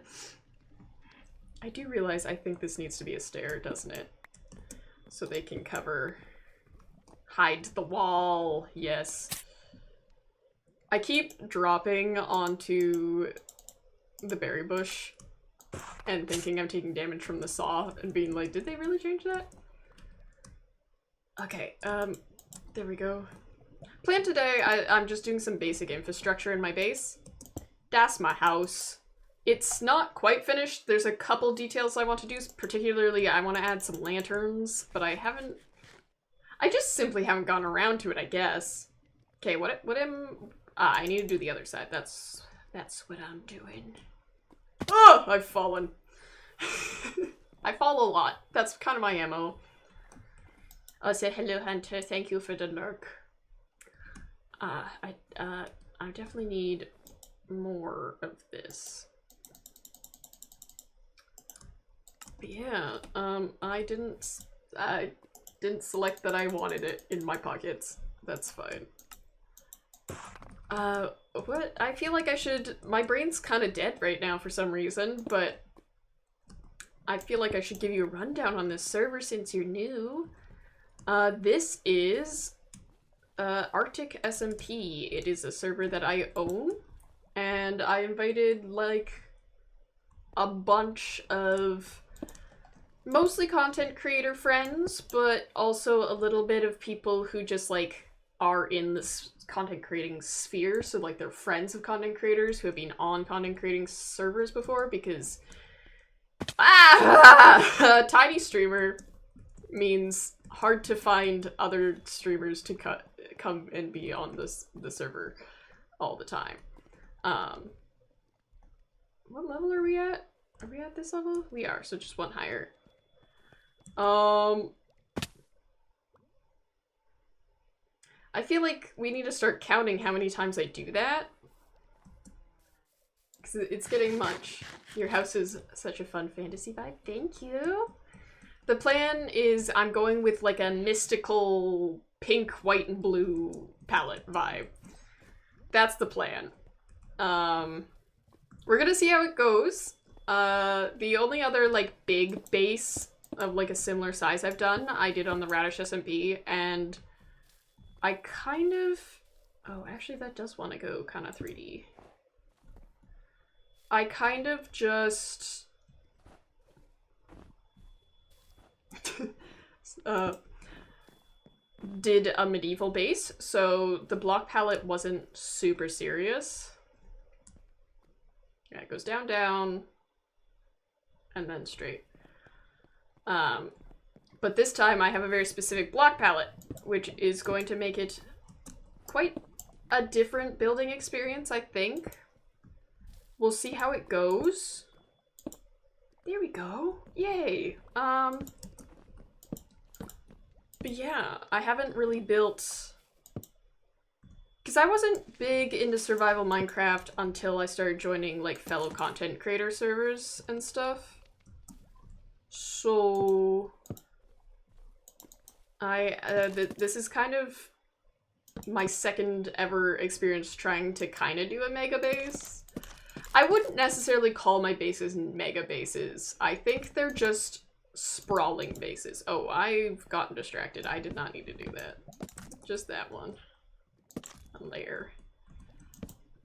I do realize I think this needs to be a stair, doesn't it? So they can hide the wall, yes. I keep dropping onto the berry bush and thinking I'm taking damage from the saw and being like, did they really change that? Okay, there we go. Plan today, I'm just doing some basic infrastructure in my base. That's my house. It's not quite finished. There's a couple details I want to do. Particularly, I want to add some lanterns, but I just simply haven't gone around to it, I guess. Okay, I need to do the other side. That's what I'm doing. Oh, I've fallen. I fall a lot. That's kind of my MO. I'll say hello, Hunter. Thank you for the lurk. I definitely need more of this. But yeah, I didn't select that I wanted it in my pockets. That's fine. What? I feel like I should... My brain's kind of dead right now for some reason, but I feel like I should give you a rundown on this server since you're new. This is Arctic SMP. It is a server that I own, and I invited, like, a bunch of mostly content creator friends, but also a little bit of people who just, like, are in this content creating sphere, so, like, they're friends of content creators who have been on content creating servers before, because tiny streamer means hard to find other streamers to come and be on the server all the time. What level are we at? Are we at this level? We are, so just one higher. I feel like we need to start counting how many times I do that. Because it's getting much. Your house is such a fun fantasy vibe. Thank you. The plan is I'm going with like a mystical pink, white, and blue palette vibe. That's the plan. We're gonna see how it goes. The only other like big base of like a similar size I've done, I did on the Radish SMP, and I kind of... Oh, actually that does want to go kind of 3D. I kind of just... did a medieval base, so the block palette wasn't super serious. Yeah, it goes down, down, and then straight. But this time I have a very specific block palette, which is going to make it quite a different building experience, I think. We'll see how it goes. There we go. Yay. But yeah, I haven't really built... Because I wasn't big into survival Minecraft until I started joining like fellow content creator servers and stuff. So this is kind of my second ever experience trying to kind of do a mega base. I wouldn't necessarily call my bases mega bases. I think they're just sprawling bases. Oh, I've gotten distracted. I did not need to do that. Just that one. A layer.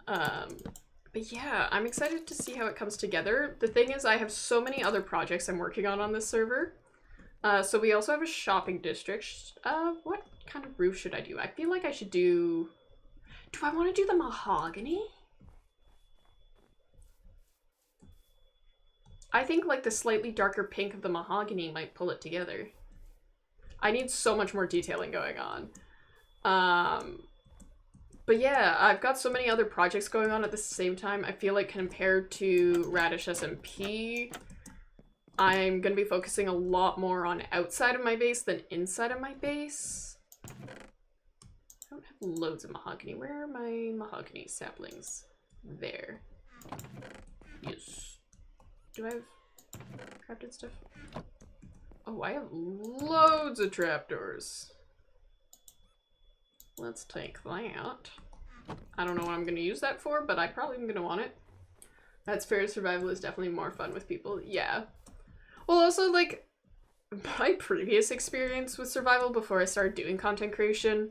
But yeah, I'm excited to see how it comes together. The thing is, I have so many other projects I'm working on this server. So we also have a shopping district. What kind of roof should I do? I feel like I should do... Do I want to do the mahogany? I think like the slightly darker pink of the mahogany might pull it together. I need so much more detailing going on. But yeah, I've got so many other projects going on at the same time. I feel like compared to Radish SMP, I'm going to be focusing a lot more on outside of my base than inside of my base. I don't have loads of mahogany. Where are my mahogany saplings? There. Yes. Do I have crafted stuff? Oh, I have loads of trapdoors. Let's take that. I don't know what I'm going to use that for, but I probably am going to want it. That's fair. Survival is definitely more fun with people. Yeah. Well, also, like, my previous experience with survival before I started doing content creation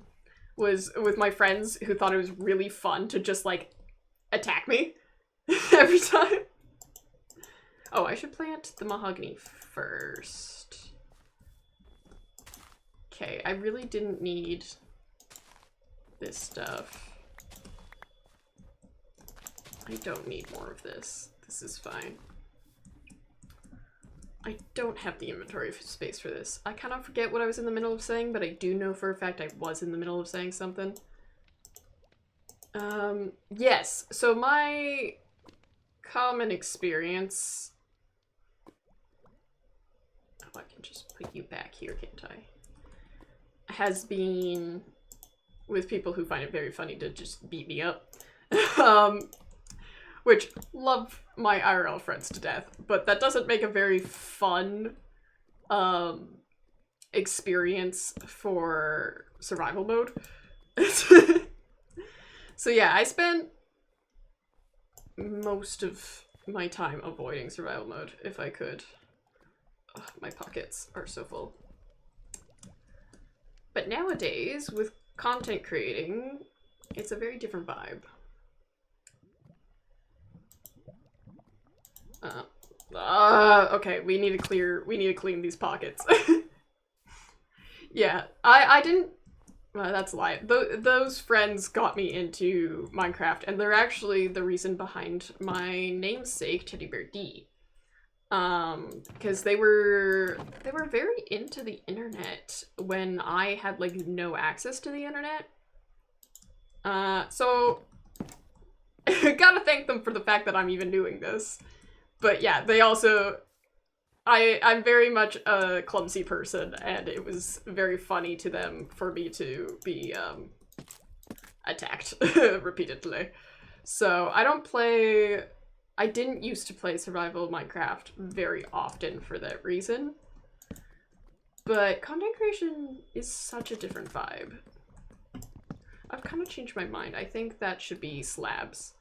was with my friends who thought it was really fun to just, like, attack me every time. Oh, I should plant the mahogany first. Okay, I really didn't need this stuff. I don't need more of this. This is fine. I don't have the inventory space for this. I kind of forget what I was in the middle of saying, but I do know for a fact I was in the middle of saying something. Yes, so my common experience... Oh, I can just put you back here, can't I? Has been with people who find it very funny to just beat me up. which love my IRL friends to death, but that doesn't make a very fun experience for survival mode. So yeah, I spent most of my time avoiding survival mode if I could. Ugh, my pockets are so full. But nowadays, with content creating, it's a very different vibe. Okay, we need to clean these pockets. Yeah, I didn't, that's a lie. Those friends got me into Minecraft, and they're actually the reason behind my namesake, Teddy Bear D. Because they were very into the internet when I had like no access to the internet. So gotta thank them for the fact that I'm even doing this. But yeah, they also, I'm very much a clumsy person, and it was very funny to them for me to be attacked repeatedly. So I didn't used to play survival Minecraft very often for that reason. But content creation is such a different vibe. I've kind of changed my mind. I think that should be slabs.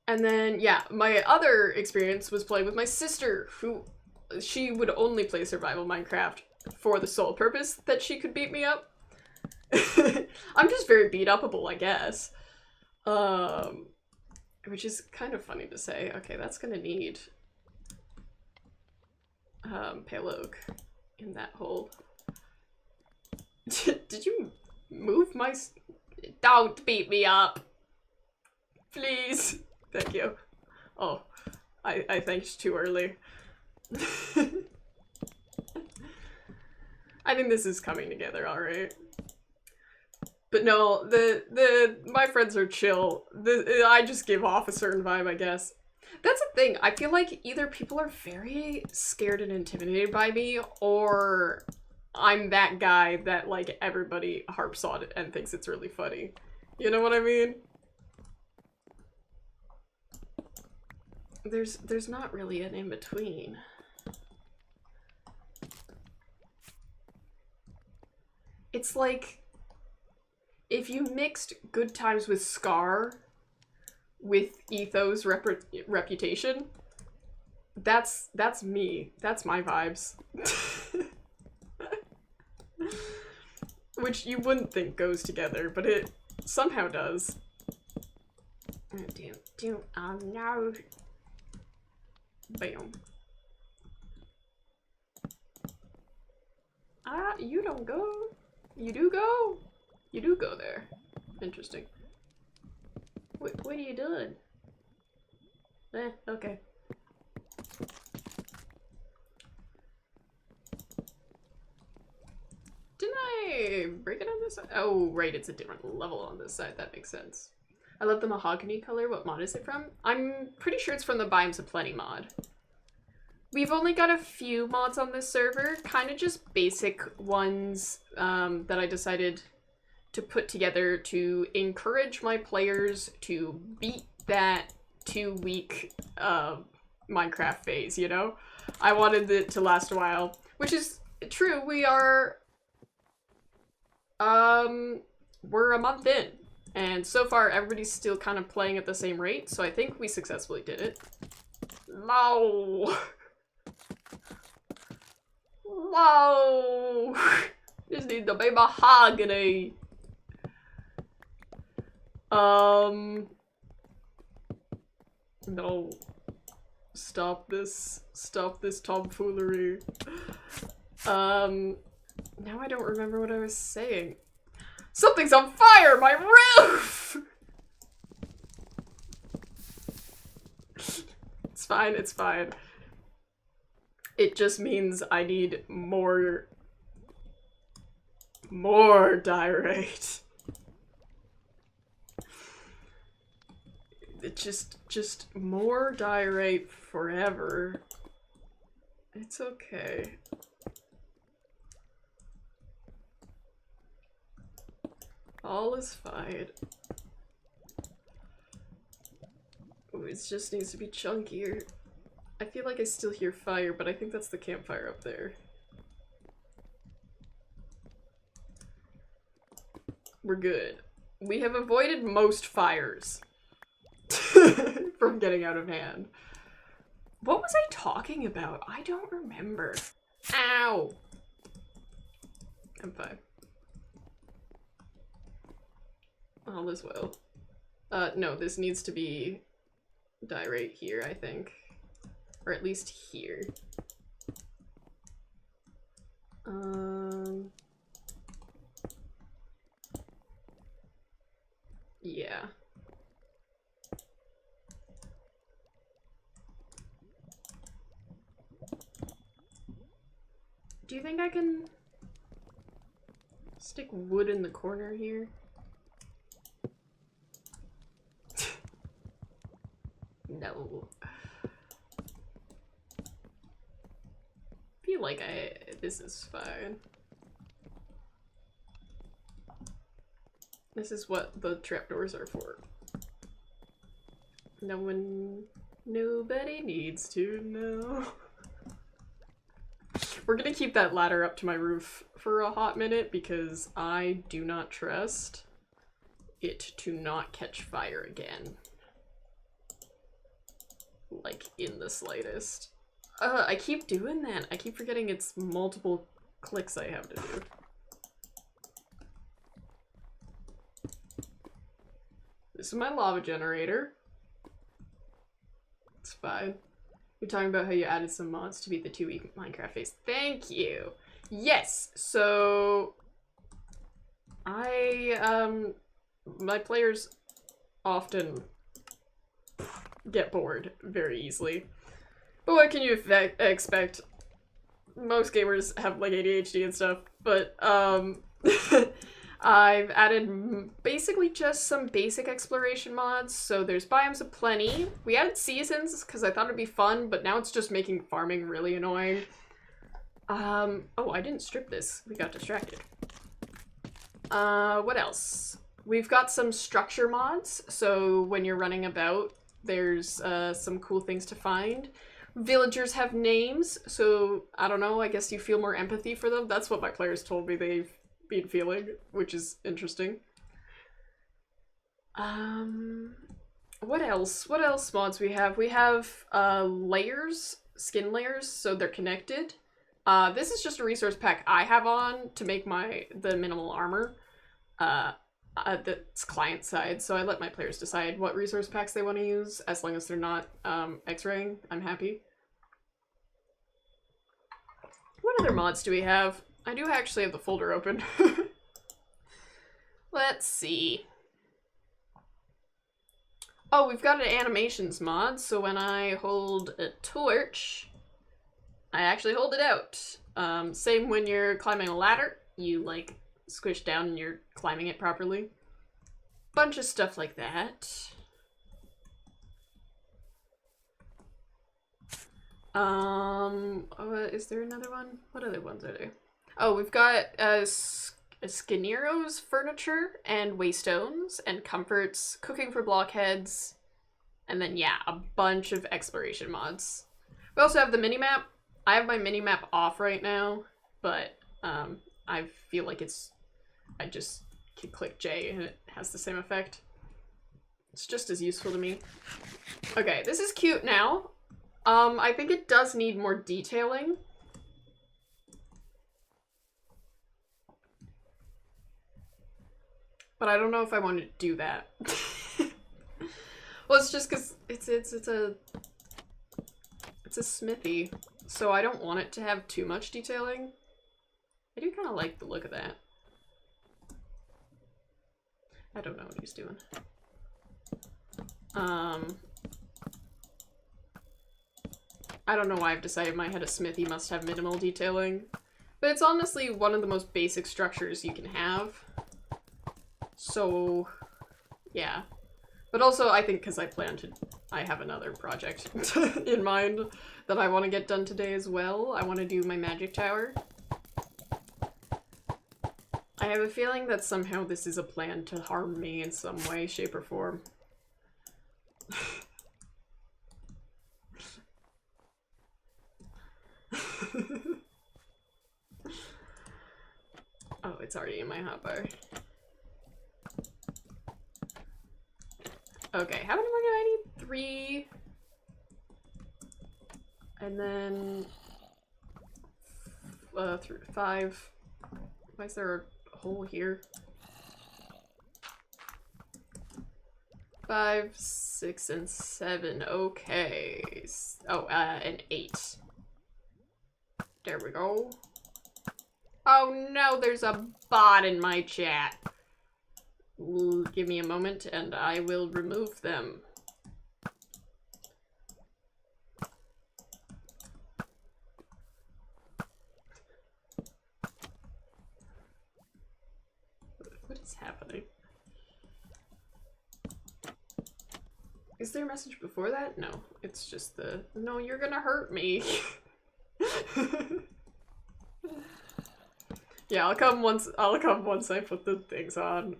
And then, yeah, my other experience was playing with my sister, who she would only play survival Minecraft for the sole purpose that she could beat me up. I'm just very beat upable, I guess. Which is kind of funny to say. Okay, that's gonna need pale oak in that hole. Did you move my... Don't beat me up! Please! Thank you. Oh, I thanked too early. I think this is coming together alright. But no, my friends are chill. I just give off a certain vibe, I guess. That's the thing. I feel like either people are very scared and intimidated by me, or I'm that guy that like everybody harps on it and thinks it's really funny. You know what I mean? There's not really an in-between. It's like if you mixed Good Times with Scar with Etho's reputation, that's me. That's my vibes. Which you wouldn't think goes together, but it somehow does. Oh no. Bam. Ah, you don't go. You do go. You do go there. Interesting. What are you doing? Okay. Didn't I break it on this side? Oh, right, it's a different level on this side. That makes sense. I love the mahogany color. What mod is it from? I'm pretty sure it's from the Biomes of Plenty mod. We've only got a few mods on this server, kind of just basic ones that I decided to put together to encourage my players to beat that 2-week Minecraft phase, you know? I wanted it to last a while, which is true. We are, we're a month in. And so far, everybody's still kind of playing at the same rate, so I think we successfully did it. No! No! This needs to be mahogany! No. Stop this. Stop this tomfoolery. Now I don't remember what I was saying. Something's on fire! My roof! It's fine, it's fine. It just means I need more diorite. It just more diorite forever. It's okay. All is fine. Ooh, it just needs to be chunkier. I feel like I still hear fire, but I think that's the campfire up there. We're good. We have avoided most fires from getting out of hand. What was I talking about? I don't remember. Ow! I'm fine. All is well. No, this needs to be dye right here, I think. Or at least here. Yeah. Do you think I can stick wood in the corner here? No. Feel like this is fine. This is what the trapdoors are for. Nobody needs to know. We're gonna keep that ladder up to my roof for a hot minute because I do not trust it to not catch fire again. Like, in the slightest. I keep doing that. I keep forgetting it's multiple clicks I have to do. This is my lava generator. It's fine. You're talking about how you added some mods to beat the 2-week Minecraft phase. Thank you! Yes! So... my players often get bored very easily. But what can you expect? Most gamers have like ADHD and stuff, but I've added basically just some basic exploration mods. So there's biomes aplenty. We added seasons because I thought it'd be fun, but now it's just making farming really annoying. Oh, I didn't strip this. We got distracted. What else? We've got some structure mods. So when you're running about, there's some cool things to find. Villagers have names, so I don't know, I guess you feel more empathy for them. That's what my players told me they've been feeling, which is interesting. What else? What else mods we have? We have layers, skin layers, so they're connected. This is just a resource pack I have on to make the minimal armor. That's client side, so I let my players decide what resource packs they want to use. As long as they're not X-raying, I'm happy. What other mods do we have? I do actually have the folder open. Let's see. Oh, we've got an animations mod, so when I hold a torch, I actually hold it out. Same when you're climbing a ladder, you like squish down and you're climbing it properly. Bunch of stuff like that. Is there another one? What other ones are there? Oh, we've got Skinero's furniture and waystones and comforts, cooking for blockheads, and then yeah, a bunch of exploration mods. We also have the minimap. I have my minimap off right now, but I feel like I just can click J and it has the same effect. It's just as useful to me. Okay, this is cute now. I think it does need more detailing. But I don't know if I want to do that. Well, it's just because it's a smithy, so I don't want it to have too much detailing. I do kind of like the look of that. I don't know what he's doing. I don't know why I've decided in my head a smithy must have minimal detailing, but it's honestly one of the most basic structures you can have. So, yeah. But also, I think because I have another project in mind that I want to get done today as well. I want to do my magic tower. I I have a feeling that somehow this is a plan to harm me in some way, shape, or form. Oh, it's already in my hotbar. Okay, how many more do I need? 3. And then... 5. Why is there a hole here? 5, 6, and 7. Okay. Oh, and 8. There we go. Oh no, there's a bot in my chat. Give me a moment and I will remove them. What is happening? Is there a message before that? No, it's just the, no, you're gonna hurt me. Yeah, I'll come once I put the things on.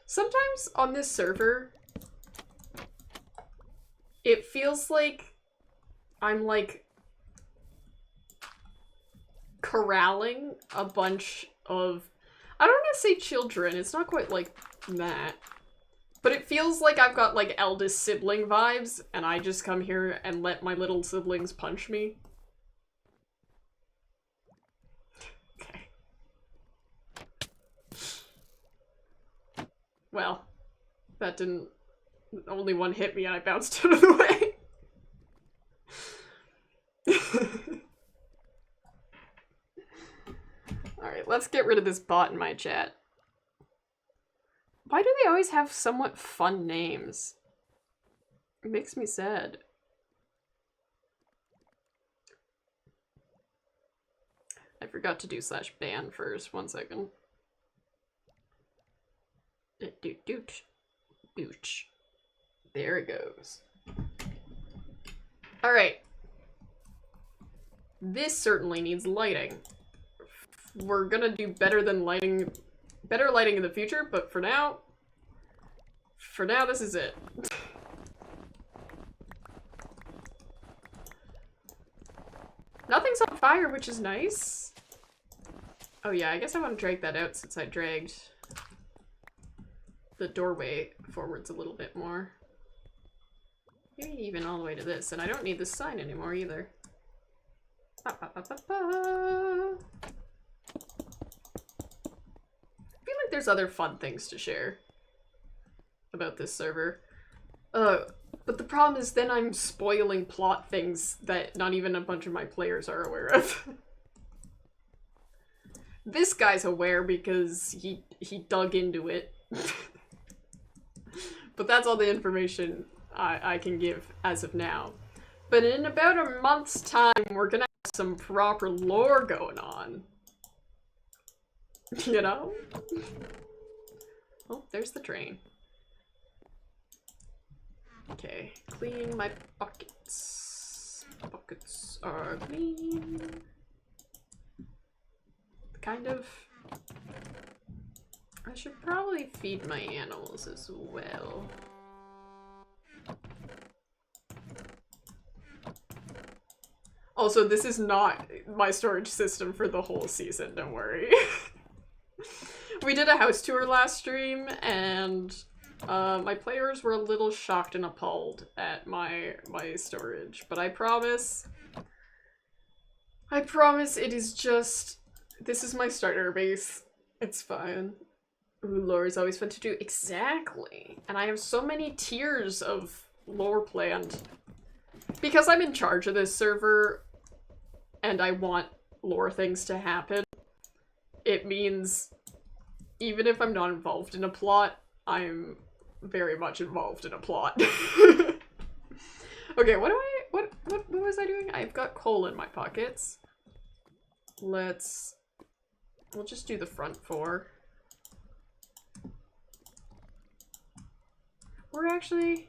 Sometimes on this server, it feels like I'm like corralling a bunch of, I don't want to say children, it's not quite like that, but it feels like I've got like eldest sibling vibes and I just come here and let my little siblings punch me. Okay. Well, that didn't, only one hit me and I bounced out of the way. Alright, let's get rid of this bot in my chat. Why do they always have somewhat fun names? It makes me sad. I forgot to do /ban first. 1 second. Dooch. There it goes. Alright. This certainly needs lighting. We're gonna do better lighting in the future, but for now, this is it. Nothing's on fire, which is nice. Oh yeah, I guess I want to drag that out since I dragged the doorway forwards a little bit more. Maybe even all the way to this, and I don't need this sign anymore either. I feel like there's other fun things to share about this server. But the problem is then I'm spoiling plot things that not even a bunch of my players are aware of. This guy's aware because he dug into it. But that's all the information I can give as of now. But in about a month's time, we're gonna have some proper lore going on. You know? Oh, there's the train. Okay, clean my buckets. Buckets are clean. Kind of. I should probably feed my animals as well. Also, this is not my storage system for the whole season, don't worry. We did a house tour last stream, and my players were a little shocked and appalled at my storage, but I promise it is just, this is my starter base. It's fine. Ooh, lore is always fun to do. Exactly. And I have so many tiers of lore planned. Because I'm in charge of this server, and I want lore things to happen, it means even if I'm not involved in a plot, I'm very much involved in a plot. Okay, what was I doing? I've got coal in my pockets. We'll just do the front 4. We're actually,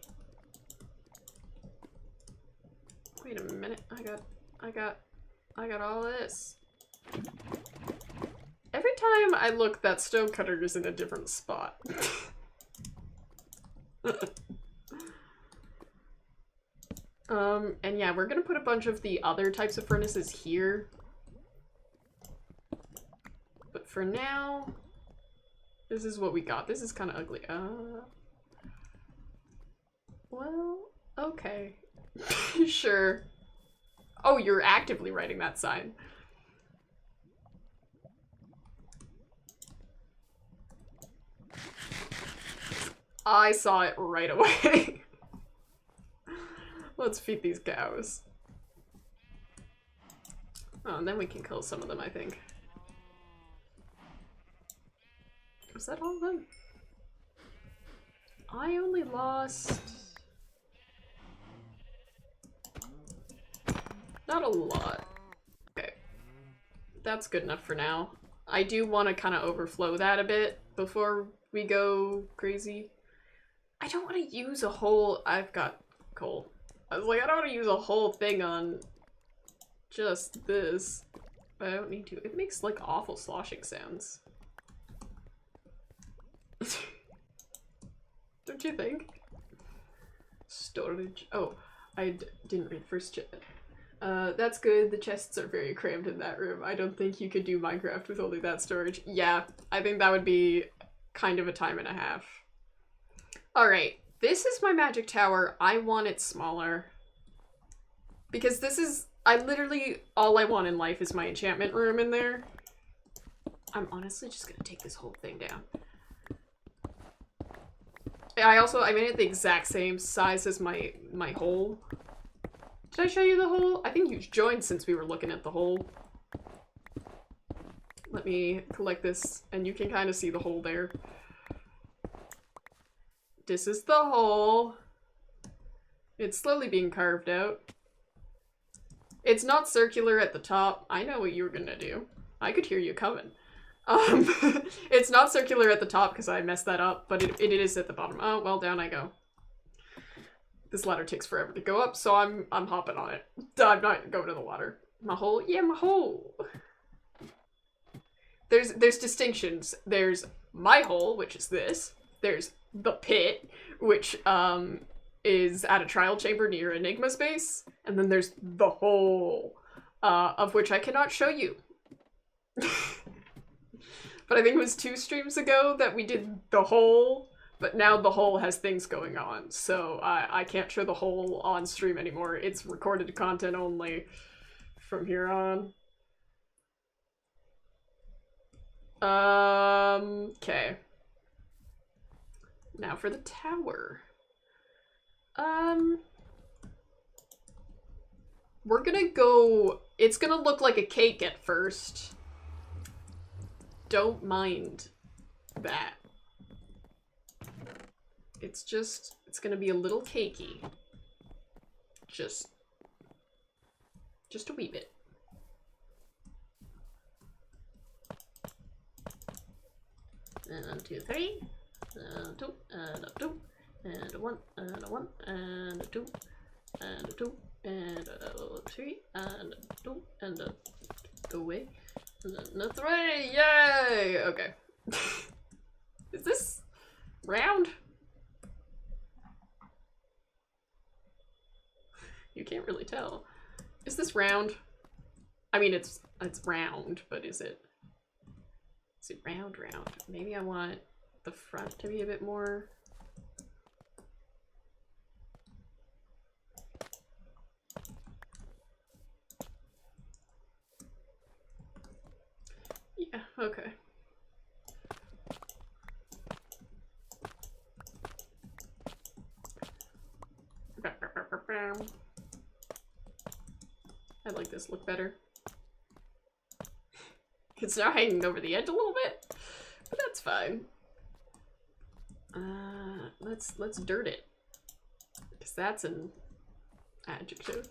wait a minute, I got all this. Every time I look, that stonecutter is in a different spot. And yeah, we're gonna put a bunch of the other types of furnaces here. But for now, this is what we got. This is kind of ugly. Well, okay. Sure. Oh, you're actively writing that sign. I saw it right away. Let's feed these cows. Oh, and then we can kill some of them, I think. Was that all of them? I only lost... not a lot. Okay. That's good enough for now. I do want to kind of overflow that a bit before we go crazy. I don't want to use a whole... I've got coal. I was like, I don't want to use a whole thing on just this. But I don't need to. It makes like awful sloshing sounds. Don't you think? Storage. Oh, I didn't read first chat. That's good. The chests are very crammed in that room. I don't think you could do Minecraft with only that storage. Yeah, I think that would be kind of a time and a half. Alright, this is my magic tower. I want it smaller. Because this is... all I want in life is my enchantment room in there. I'm honestly just gonna take this whole thing down. I made it the exact same size as my hole. Did I show you the hole? I think you joined since we were looking at the hole. Let me collect this, and you can kind of see the hole there. This is the hole. It's slowly being carved out. It's not circular at the top. I know what you were gonna do. I could hear you coming. It's not circular at the top because I messed that up, but it is at the bottom. Oh, well, down I go. This ladder takes forever to go up, so I'm hopping on it. I'm not going to the water. My hole? Yeah, my hole. There's distinctions. There's my hole, which is this. There's the pit, which is at a trial chamber near Enigma's base. And then there's the hole, of which I cannot show you. But I think it was 2 streams ago that we did the hole, but now the hole has things going on, so I can't show the hole on stream anymore. It's recorded content only from here on. Okay. Now for the tower. We're gonna go... It's gonna look like a cake at first. Don't mind that. It's gonna be a little cakey. Just a wee bit. And 1, 2, 3. 2, and a 2, and a 1, and a 1, and a 2, and a 2, and a 3, and a 2, and a away. And a 3! Yay! Okay. Is this round? You can't really tell. Is this round? I mean, it's round, but is it round? Maybe I want the front to be a bit more... Yeah, okay. I like this look better. It's now hanging over the edge a little bit, but that's fine. Let's dirt it, because that's an adjective.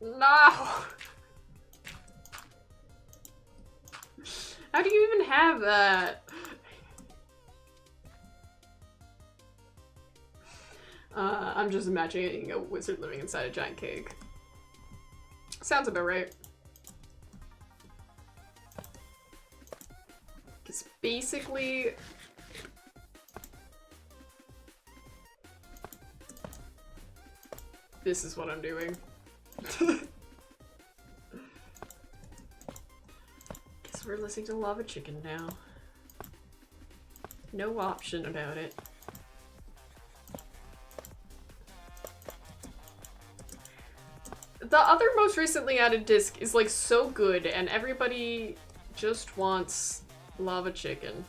No! How do you even have that? I'm just imagining a wizard living inside a giant cake. Sounds about right. Because basically... this is what I'm doing. Guess we're listening to Lava Chicken now. No option about it. The other most recently added disc is like so good and everybody just wants Lava Chicken.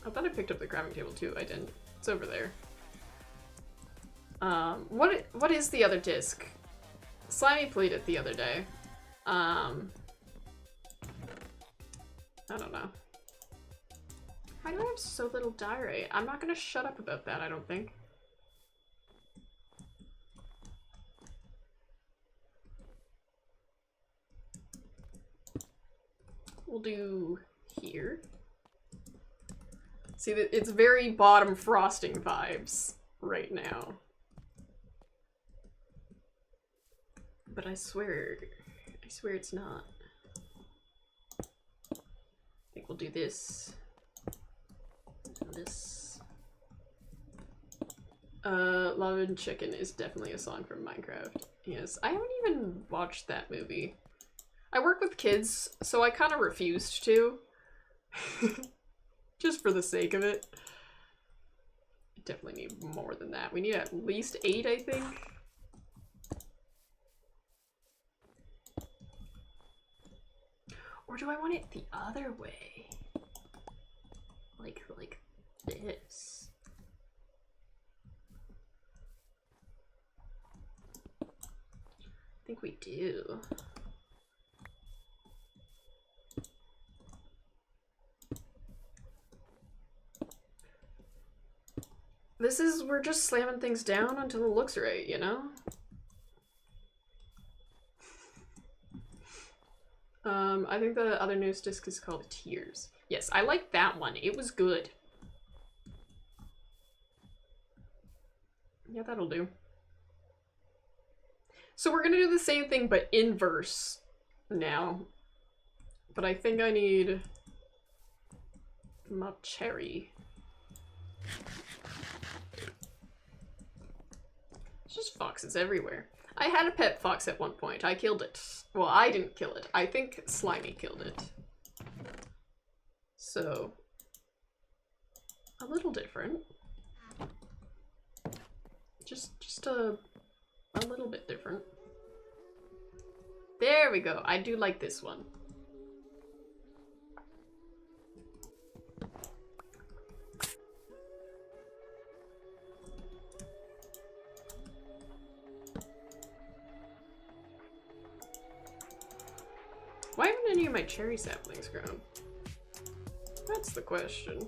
I thought I picked up the crafting table too. I didn't. It's over there. What is the other disc? Slimy played it the other day. I don't know. Why do I have so little diary? I'm not gonna shut up about that, I don't think. We'll do here. See, it's very bottom frosting vibes right now. But I swear it's not. I think we'll do this. And this. Lava and Chicken is definitely a song from Minecraft. Yes, I haven't even watched that movie. I work with kids, so I kind of refused to. Just for the sake of it. I definitely need more than that. We need at least 8, I think. Or do I want it the other way? Like this. I think we do. We're just slamming things down until it looks right, you know? I think the other news disc is called Tears. Yes, I like that one. It was good. Yeah, that'll do. So we're gonna do the same thing, but inverse now. But I think I need my cherry. It's just foxes everywhere. I had a pet fox at one point. I killed it. Well, I didn't kill it. I think Slimy killed it. So, a little different. Just a little bit different. There we go. I do like this one. Why haven't any of my cherry saplings grown? That's the question.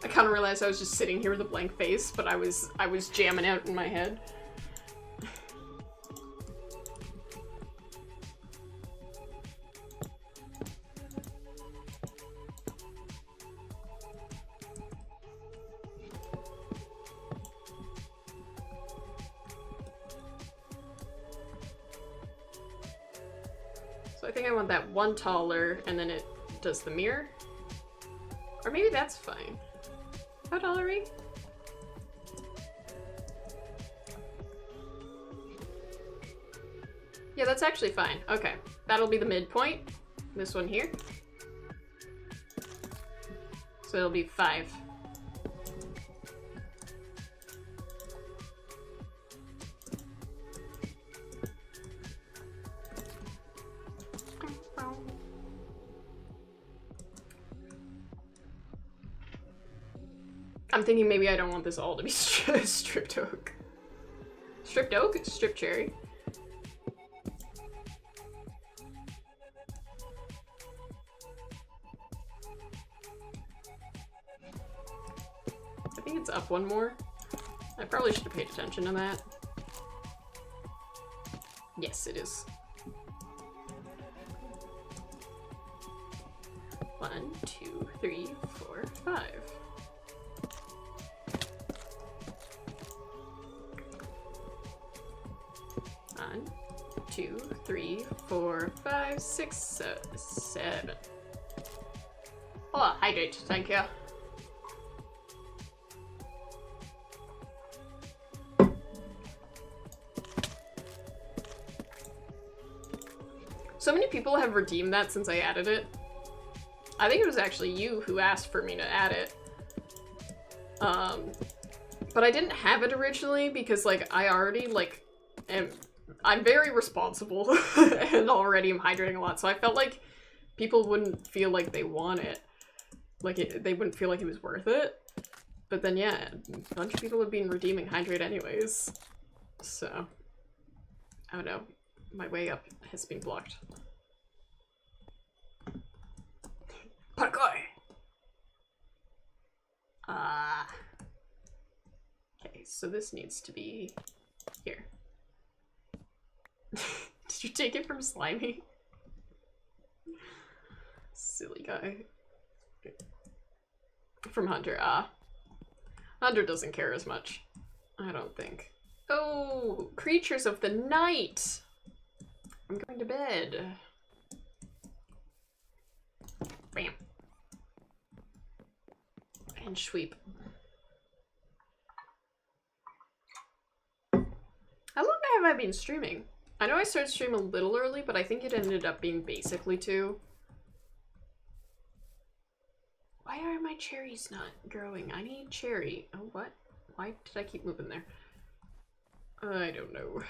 I kind of realized I was just sitting here with a blank face, but I was jamming out in my head. So I think I want that one taller, and then it does the mirror. Or maybe that's fine. How tall are we? Yeah, that's actually fine. Okay, that'll be the midpoint. This one here. So it'll be 5. I'm thinking maybe I don't want this all to be stripped oak. Stripped oak? Stripped cherry. I think it's up one more. I probably should have paid attention to that. Yes, it is. 1, 2, 3, 4, 5. 1, 2, 3, 4, 5, 6, 7. Oh, hydrate, thank you. So many people have redeemed that since I added it. I think it was actually you who asked for me to add it. But I didn't have it originally because, like, I already, like, I'm very responsible and already am hydrating a lot, so I felt like people wouldn't feel like they want it. Like, they wouldn't feel like it was worth it. But then, yeah, a bunch of people have been redeeming hydrate anyways. So, I don't know. My way up has been blocked. Parkour! Okay, so this needs to be here. Did you take it from Slimy? Silly guy. From Hunter, Hunter doesn't care as much. I don't think. Oh, creatures of the night! I'm going to bed. Bam. And sweep. How long have I been streaming? I know I started streaming a little early, but I think it ended up being basically 2. Why are my cherries not growing? I need cherry. Oh, what? Why did I keep moving there? I don't know.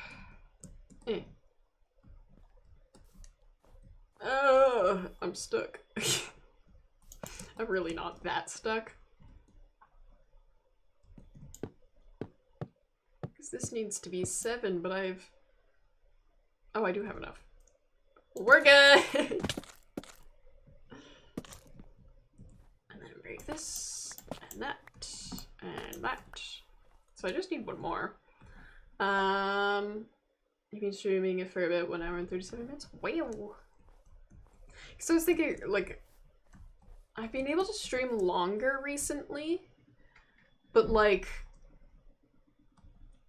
I'm stuck. I'm really not that stuck. Because this needs to be 7, but I've... Oh, I do have enough. We're good! And then break this, and that, and that. So I just need one more. You've been streaming it for about 1 hour and 37 minutes? Wow! So I was thinking, like, I've been able to stream longer recently, but, like,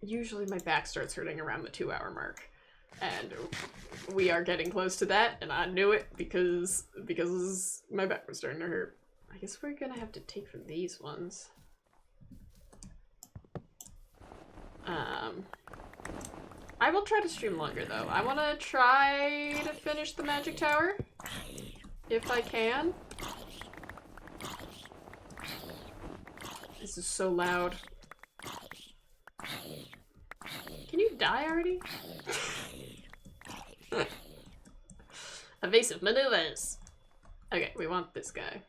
usually my back starts hurting around the 2-hour mark. And we are getting close to that, and I knew it because my back was starting to hurt. I guess we're gonna have to take from these ones. I will try to stream longer though. I want to try to finish the magic tower if I can. This is so loud. Can you die already? Evasive maneuvers. Okay, we want this guy.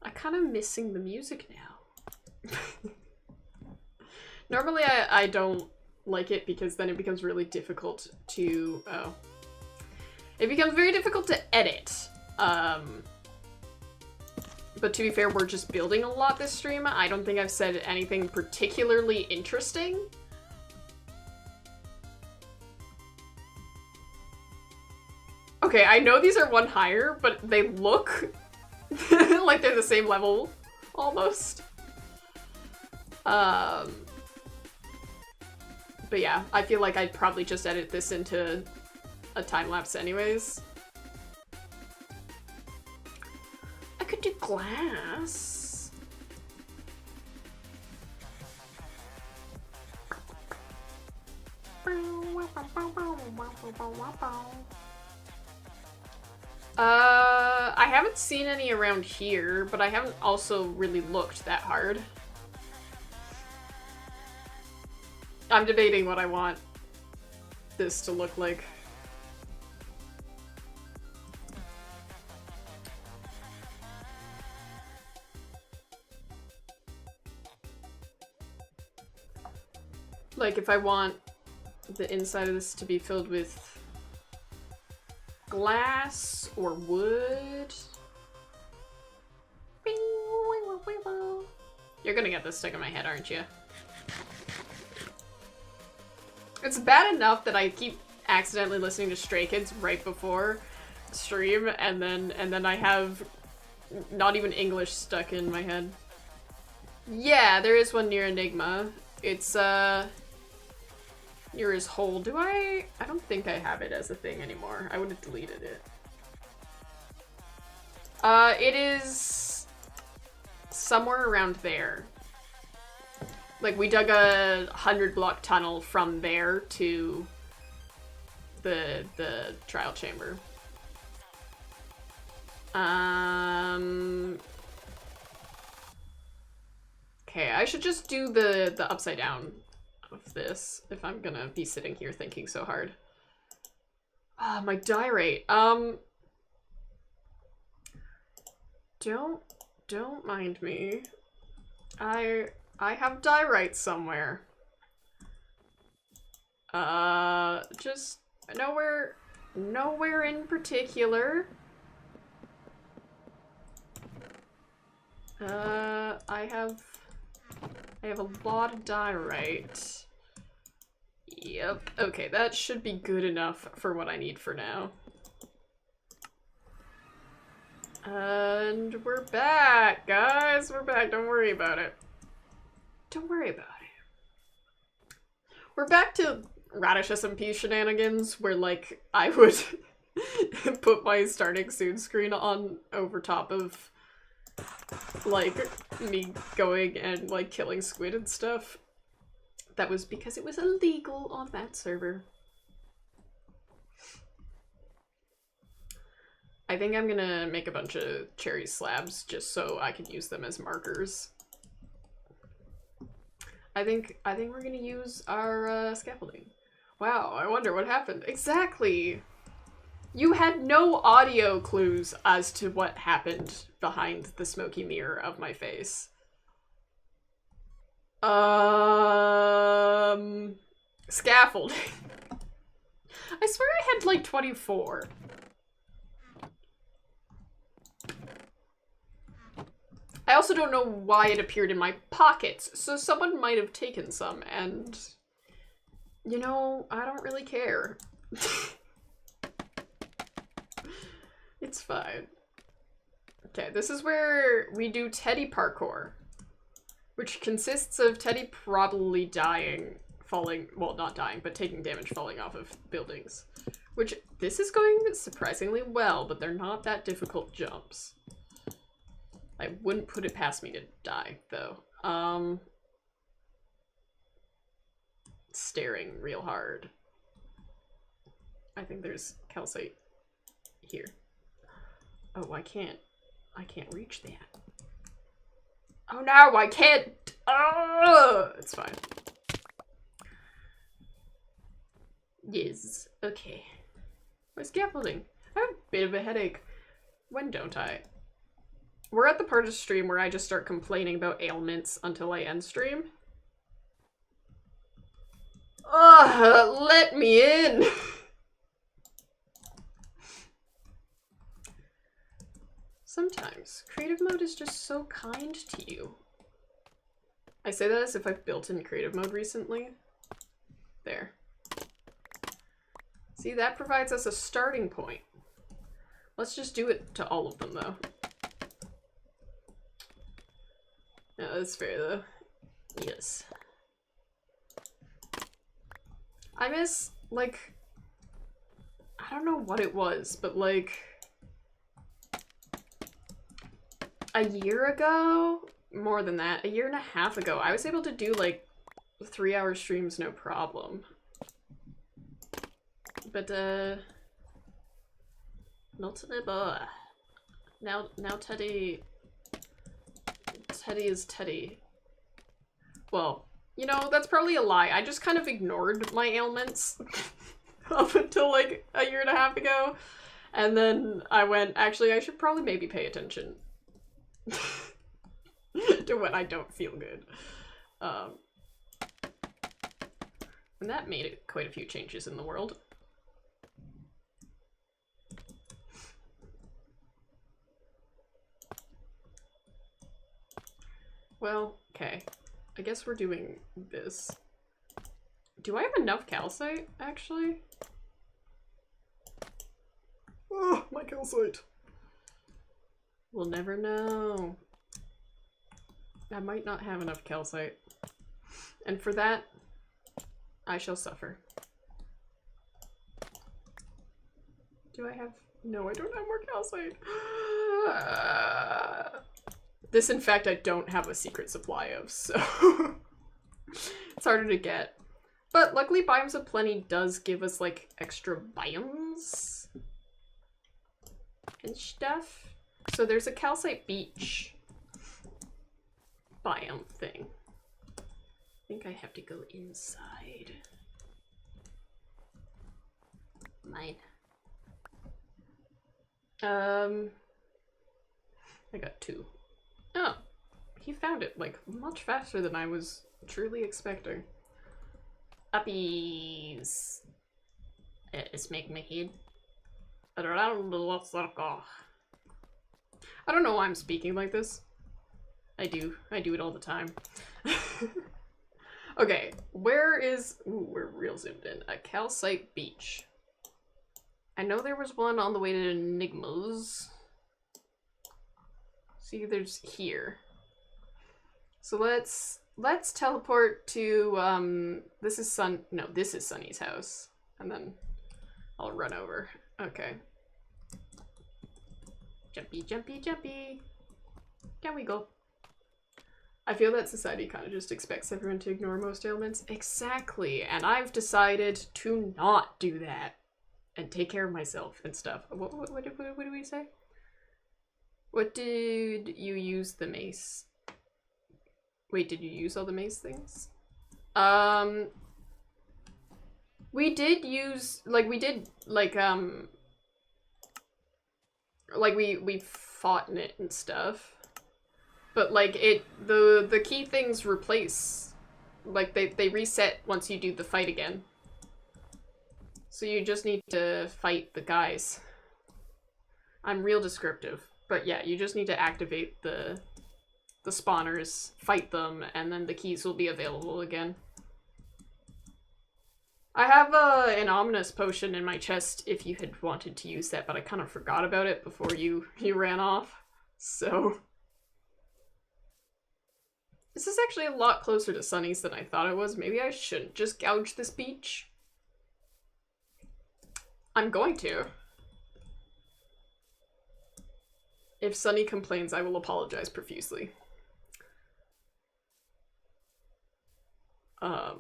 I'm kind of missing the music now. Normally I don't like it because then it becomes really difficult to... Oh. It becomes very difficult to edit. But to be fair, we're just building a lot this stream. I don't think I've said anything particularly interesting. Okay, I know these are one higher, but they look like they're the same level, almost. But yeah, I feel like I'd probably just edit this into a time-lapse anyways. I could do glass. I haven't seen any around here, but I haven't also really looked that hard. I'm debating what I want this to look like. Like, if I want the inside of this to be filled with glass or wood. You're gonna get this stuck in my head, aren't you? It's bad enough that I keep accidentally listening to Stray Kids right before stream, and then I have not even English stuck in my head. Yeah, there is one near Enigma. It's near his hole. Do I don't think I have it as a thing anymore. I would have deleted it. It is somewhere around there. Like, we dug a 100-block tunnel from there to the trial chamber. Okay, I should just do the upside down of this if I'm gonna be sitting here thinking so hard. Ah, my die rate. Don't mind me. I have die rate somewhere. Just nowhere in particular. I have a lot of die rate. Yep. Okay, that should be good enough for what I need for now. And we're back, guys. We're back. Don't worry about it. Don't worry about it. We're back to Radish SMP shenanigans, where, like, I would put my starting soon screen on over top of, like, me going and, like, killing squid and stuff. That was because it was illegal on that server. I think I'm gonna make a bunch of cherry slabs just so I can use them as markers. I think we're gonna use our scaffolding. Wow, I wonder what happened. Exactly! You had no audio clues as to what happened behind the smoky mirror of my face. Scaffolding. I swear I had like 24. I also don't know why it appeared in my pockets, so someone might have taken some, and, you know, I don't really care. It's fine. Okay, this is where we do Teddy parkour, which consists of Teddy probably dying, falling, well, not dying, but taking damage falling off of buildings. Which, this is going surprisingly well, but they're not that difficult jumps. I wouldn't put it past me to die, though. Staring real hard. I think there's calcite here. Oh, I can't reach that. Oh no, I can't! Oh, it's fine. Yes, okay. My scaffolding. I have a bit of a headache. When don't I? We're at the part of stream where I just start complaining about ailments until I end stream. Ugh, let me in! Sometimes, creative mode is just so kind to you. I say that as if I've built in creative mode recently. There. See, that provides us a starting point. Let's just do it to all of them, though. Yeah, that's fair, though. Yes. I miss, like, I don't know what it was, but, like, a year ago? More than that. A year and a half ago, I was able to do, like, 3-hour streams no problem. But, not anymore. Now Teddy is Teddy. Well, you know, that's probably a lie. I just kind of ignored my ailments up until like a year and a half ago. And then I went, actually, I should probably maybe pay attention to when I don't feel good. And that made quite a few changes in the world. Well, Okay. I guess we're doing this. Do I have enough calcite, actually? Oh, my calcite. We'll never know. I might not have enough calcite. And for that, I shall suffer. Do I have... No, I don't have more calcite. This, in fact, I don't have a secret supply of, so... It's harder to get. But luckily, Biomes of Plenty does give us, like, extra biomes and stuff. So there's a calcite beach biome thing. I think I have to go inside. Mine. I got 2. Oh, he found it, like, much faster than I was truly expecting. Uppies. It's making my head around the circle. I don't know why I'm speaking like this. I do it all the time. Okay, where is... Ooh, we're real zoomed in. A calcite beach. I know there was one on the way to Enigmas. See, there's here. So let's teleport to, this is Sunny's house. And then I'll run over. Okay. Jumpy, jumpy, jumpy. Can we go? I feel that society kind of just expects everyone to ignore most ailments. Exactly, and I've decided to not do that. And take care of myself and stuff. What do we say? What did you use the mace? Wait, did you use all the mace things? We did use, like, we fought in it and stuff. But, like, the key things replace, like, they reset once you do the fight again. So you just need to fight the guys. I'm real descriptive. But yeah, you just need to activate the spawners, fight them, and then the keys will be available again. I have an ominous potion in my chest if you had wanted to use that, but I kind of forgot about it before you ran off. So... This is actually a lot closer to Sunny's than I thought it was. Maybe I shouldn't just gouge this beach. I'm going to. If Sunny complains, I will apologize profusely. Oh,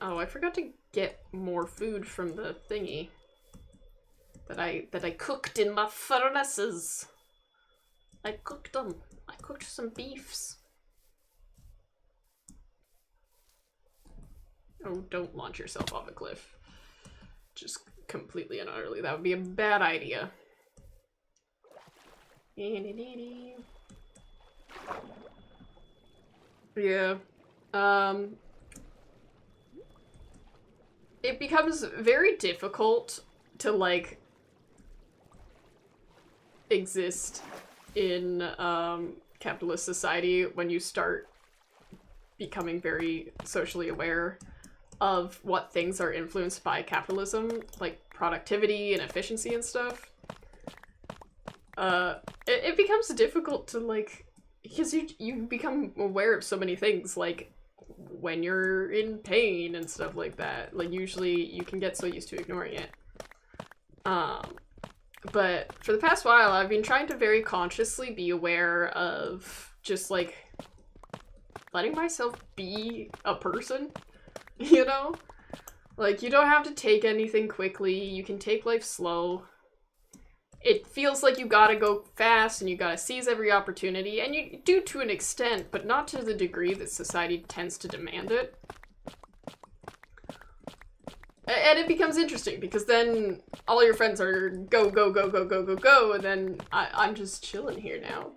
I forgot to get more food from the thingy that I cooked in my furnaces. I cooked them. I cooked some beefs. Oh, don't launch yourself off a cliff. Just completely and utterly. That would be a bad idea. Yeah. It becomes very difficult to, like, exist in capitalist society when you start becoming very socially aware of what things are influenced by capitalism, like productivity and efficiency and stuff. It becomes difficult to, like, because you become aware of so many things, like when you're in pain and stuff like that. Like, usually you can get so used to ignoring it. But for the past while, I've been trying to very consciously be aware of just, like, letting myself be a person, you know? Like, you don't have to take anything quickly, you can take life slow. It feels like you gotta go fast and you gotta seize every opportunity, and you do to an extent, but not to the degree that society tends to demand it. And it becomes interesting, because then all your friends are go, go, go, go, go, go, go, and then I'm just chilling here now.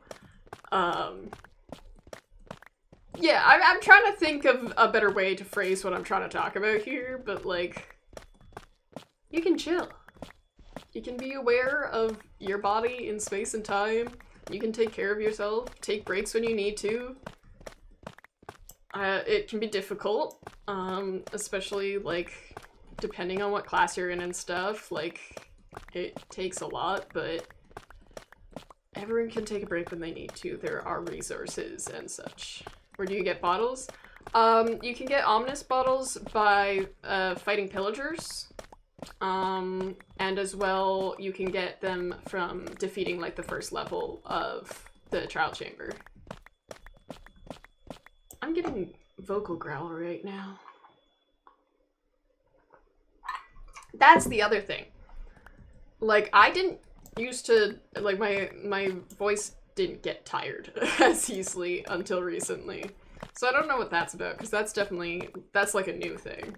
Yeah, I'm trying to think of a better way to phrase what I'm trying to talk about here, but, like, you can chill. You can be aware of your body in space and time, You can take care of yourself, take breaks when you need to. It can be difficult, especially, like, depending on what class you're in and stuff. Like, it takes a lot, but everyone can take a break when they need to. There are resources and such. Where do you get bottles? You can get ominous bottles by fighting pillagers. And as well, you can get them from defeating, like, the first level of the trial chamber. I'm getting vocal growl right now. That's the other thing. Like, I didn't used to, like, my voice didn't get tired as easily until recently. So I don't know what that's about, because that's like a new thing.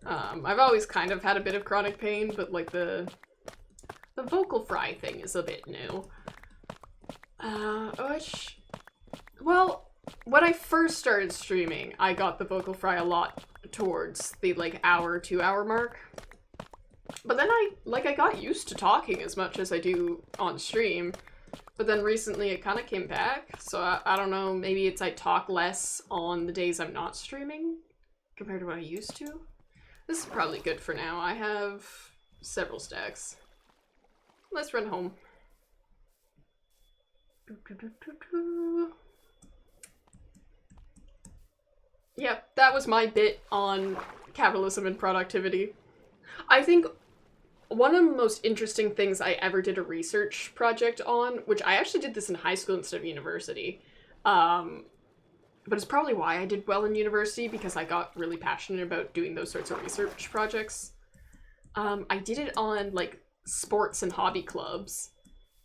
I've always kind of had a bit of chronic pain, but, like, the vocal fry thing is a bit new. Well, when I first started streaming, I got the vocal fry a lot towards the, like, hour, 2 hour mark. But then I got used to talking as much as I do on stream. But then recently it kind of came back. So I don't know, maybe it's I talk less on the days I'm not streaming compared to what I used to. This is probably good for now. I have several stacks. Let's run home. Yep, that was my bit on capitalism and productivity. I think one of the most interesting things I ever did a research project on, which I actually did this in high school instead of university, but it's probably why I did well in university, because I got really passionate about doing those sorts of research projects. I did it on, like, sports and hobby clubs,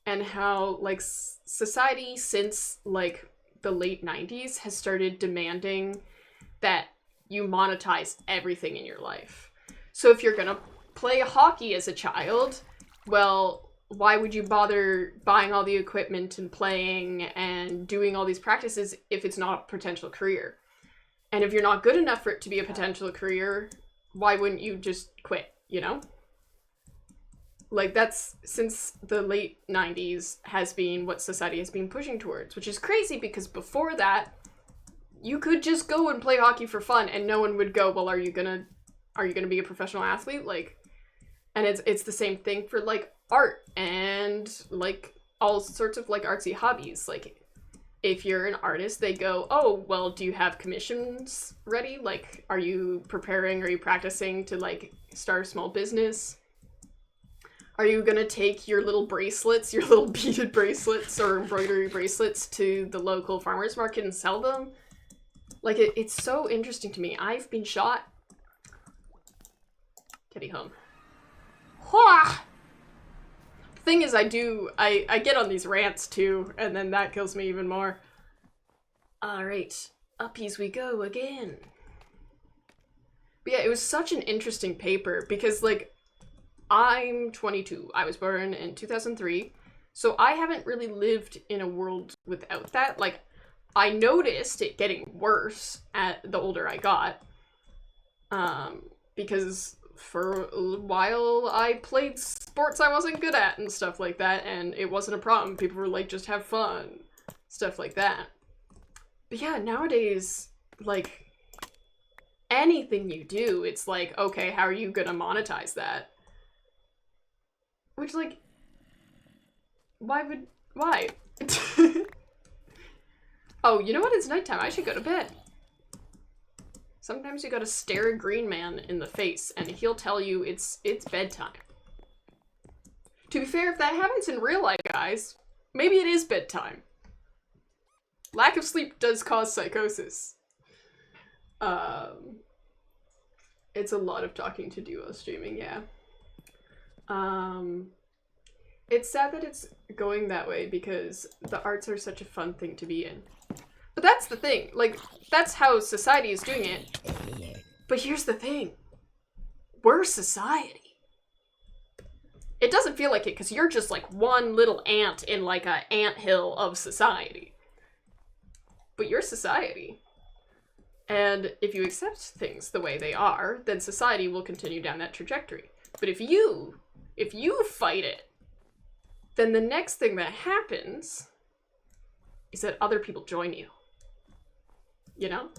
and how, like, society since, like, the late 90s has started demanding that you monetize everything in your life. So if you're gonna play hockey as a child, well, why would you bother buying all the equipment and playing and doing all these practices if it's not a potential career? And if you're not good enough for it to be a potential career, why wouldn't you just quit, you know? Like, that's, since the late 90s, has been what society has been pushing towards, which is crazy, because before that, you could just go and play hockey for fun and no one would go, well, are you gonna be a professional athlete? Like, and it's the same thing for, like, art and, like, all sorts of, like, artsy hobbies. Like, if you're an artist, they go, oh, well, do you have commissions ready? Like, are you preparing, are you practicing to, like, start a small business? Are you gonna take your little bracelets, your little beaded bracelets or embroidery bracelets to the local farmer's market and sell them? Like, it's so interesting to me. I've been shot. Teddy home. Hwah! The thing is, I get on these rants too, and then that kills me even more. Alright, uppies we go again. But yeah, it was such an interesting paper, because, like, I'm 22. I was born in 2003, so I haven't really lived in a world without that. Like, I noticed it getting worse the older I got, because for a while I played sports I wasn't good at and stuff like that, and it wasn't a problem. People were like, just have fun, stuff like that. But yeah, nowadays, like, anything you do, it's like, okay, how are you gonna monetize that? Which, like, why? Oh, you know what? It's nighttime. I should go to bed. Sometimes you gotta stare a green man in the face and he'll tell you it's bedtime. To be fair, if that happens in real life, guys, maybe it is bedtime. Lack of sleep does cause psychosis. It's a lot of talking to do while streaming, yeah. It's sad that it's going that way, because the arts are such a fun thing to be in. But that's the thing, like, that's how society is doing it. But here's the thing. We're society. It doesn't feel like it, because you're just, like, one little ant in, like, an anthill of society. But you're society. And if you accept things the way they are, then society will continue down that trajectory. But if you fight it, then the next thing that happens is that other people join you. You know?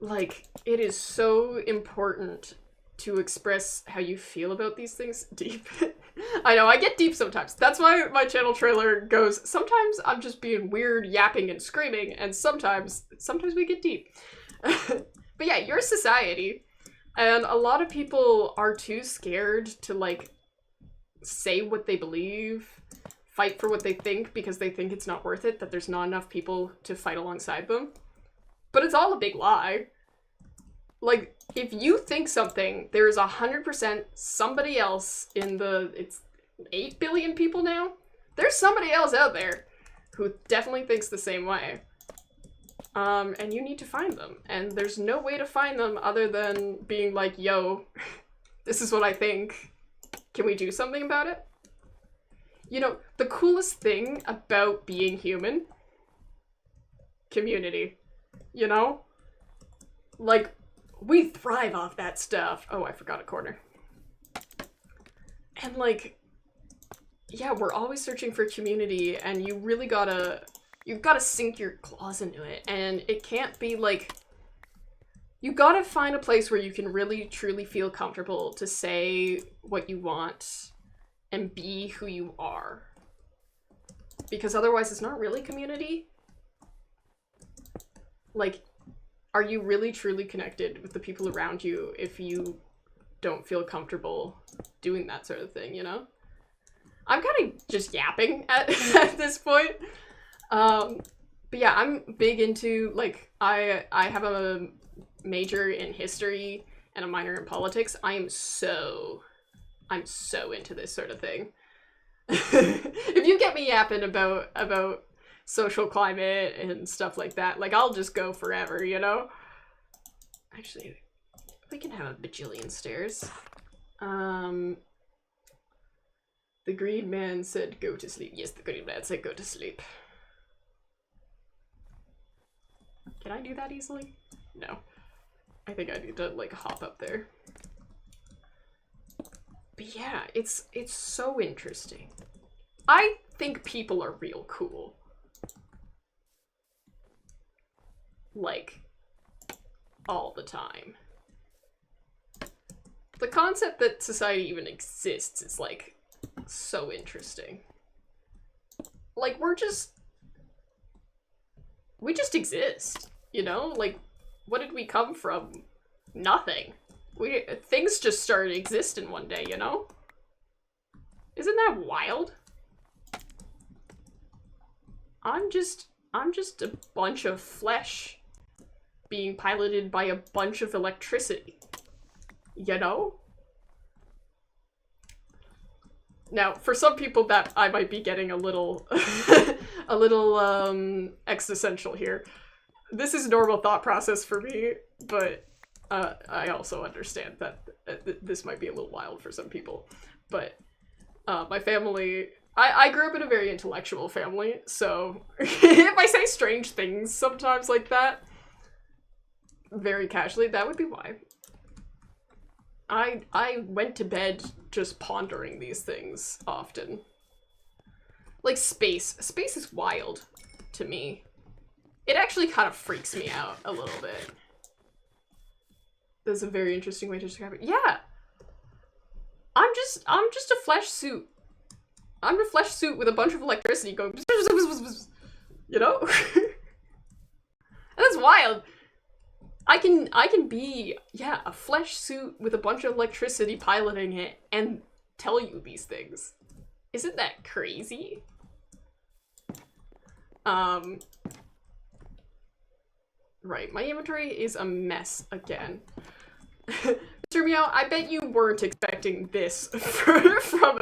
Like, it is so important to express how you feel about these things deep. I know, I get deep sometimes. That's why my channel trailer goes, sometimes I'm just being weird, yapping and screaming, and sometimes we get deep. But yeah, you're a society, and a lot of people are too scared to, like, say what they believe, fight for what they think because they think it's not worth it, that there's not enough people to fight alongside them. But it's all a big lie. Like, if you think something, there is 100% somebody else in the, it's 8 billion people now? There's somebody else out there who definitely thinks the same way. And you need to find them. And there's no way to find them other than being like, yo, this is what I think. Can we do something about it? You know, the coolest thing about being human? Community. You know? Like, we thrive off that stuff. Oh, I forgot a corner. And like, yeah, we're always searching for community, and you really you've gotta sink your claws into it. And it can't be like, you gotta find a place where you can really truly feel comfortable to say what you want and be who you are. Because otherwise it's not really community. Like, are you really truly connected with the people around you if you don't feel comfortable doing that sort of thing, you know? I'm kind of just yapping at this point. But yeah, I'm big into, like, I have a major in history and a minor in politics. I'm so into this sort of thing. If you get me yapping about social climate and stuff like that, like, I'll just go forever, you know? Actually, we can have a bajillion stairs. The green man said go to sleep. Yes, the green man said go to sleep. Can I do that easily? No. I think I need to, like, hop up there. But yeah, it's so interesting. I think people are real cool. Like, all the time. The concept that society even exists is, like, so interesting. Like, we just exist, you know? Like, what did we come from? Nothing. Things just started existing one day, you know? Isn't that wild? I'm just a bunch of flesh being piloted by a bunch of electricity, you know? Now, for some people that I might be getting a little, a little, existential here. This is normal thought process for me, but, I also understand that this might be a little wild for some people. But, my family, I grew up in a very intellectual family, so if I say strange things sometimes like that, very casually, that would be why. I went to bed just pondering these things often. Like space. Space is wild to me. It actually kind of freaks me out a little bit. That's a very interesting way to describe it. Yeah. I'm just a flesh suit. I'm a flesh suit with a bunch of electricity going, you know? And that's wild. I can be, yeah, a flesh suit with a bunch of electricity piloting it and tell you these things. Isn't that crazy? Right, my inventory is a mess again. Mr. Meow, I bet you weren't expecting this from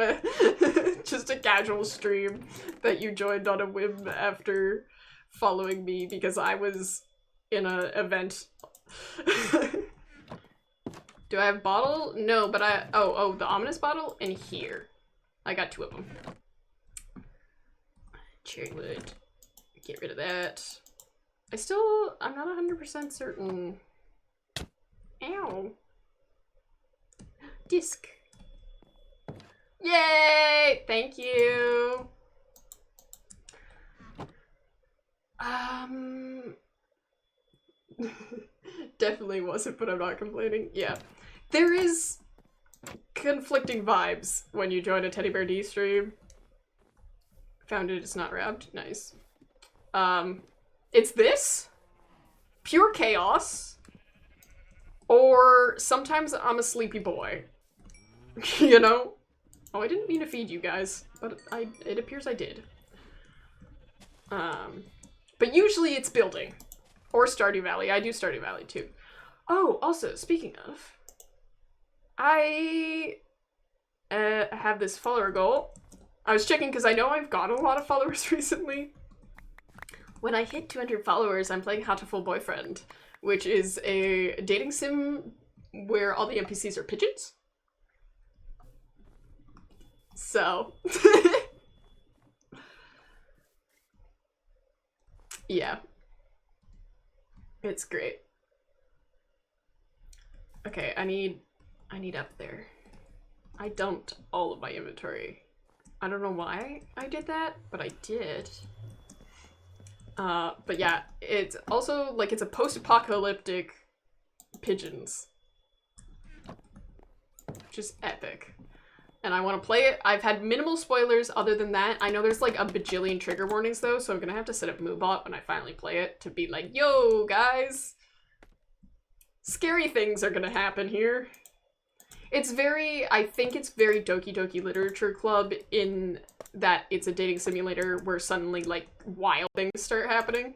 just a casual stream that you joined on a whim after following me because I was in an event. Do I have a bottle? No, but oh, the ominous bottle in here. I got 2 of them. Cherry wood. Get rid of that. I'm not 100% certain. Ow. Disc. Yay! Thank you. Definitely wasn't, but I'm not complaining. Yeah. There is conflicting vibes when you join a Teddy Bear D stream. Found it, it's not wrapped. Nice. It's this? Pure chaos. Or sometimes I'm a sleepy boy. You know? Oh, I didn't mean to feed you guys, but it appears I did. But usually it's building. Or Stardew Valley. I do Stardew Valley too. Oh, also, speaking of, I have this follower goal. I was checking because I know I've gotten a lot of followers recently. When I hit 200 followers, I'm playing How to Full Boyfriend, which is a dating sim where all the NPCs are pigeons. So, yeah. It's great. Okay, I need up there. I dumped all of my inventory. I don't know why I did that, but I did. But yeah, it's also like it's a post-apocalyptic pigeons, which is epic. And I want to play it. I've had minimal spoilers other than that. I know there's like a bajillion trigger warnings though, so I'm gonna have to set up Moobot when I finally play it to be like, yo, guys, scary things are gonna happen here. It's very, I think it's very Doki Doki Literature Club in that it's a dating simulator where suddenly like wild things start happening.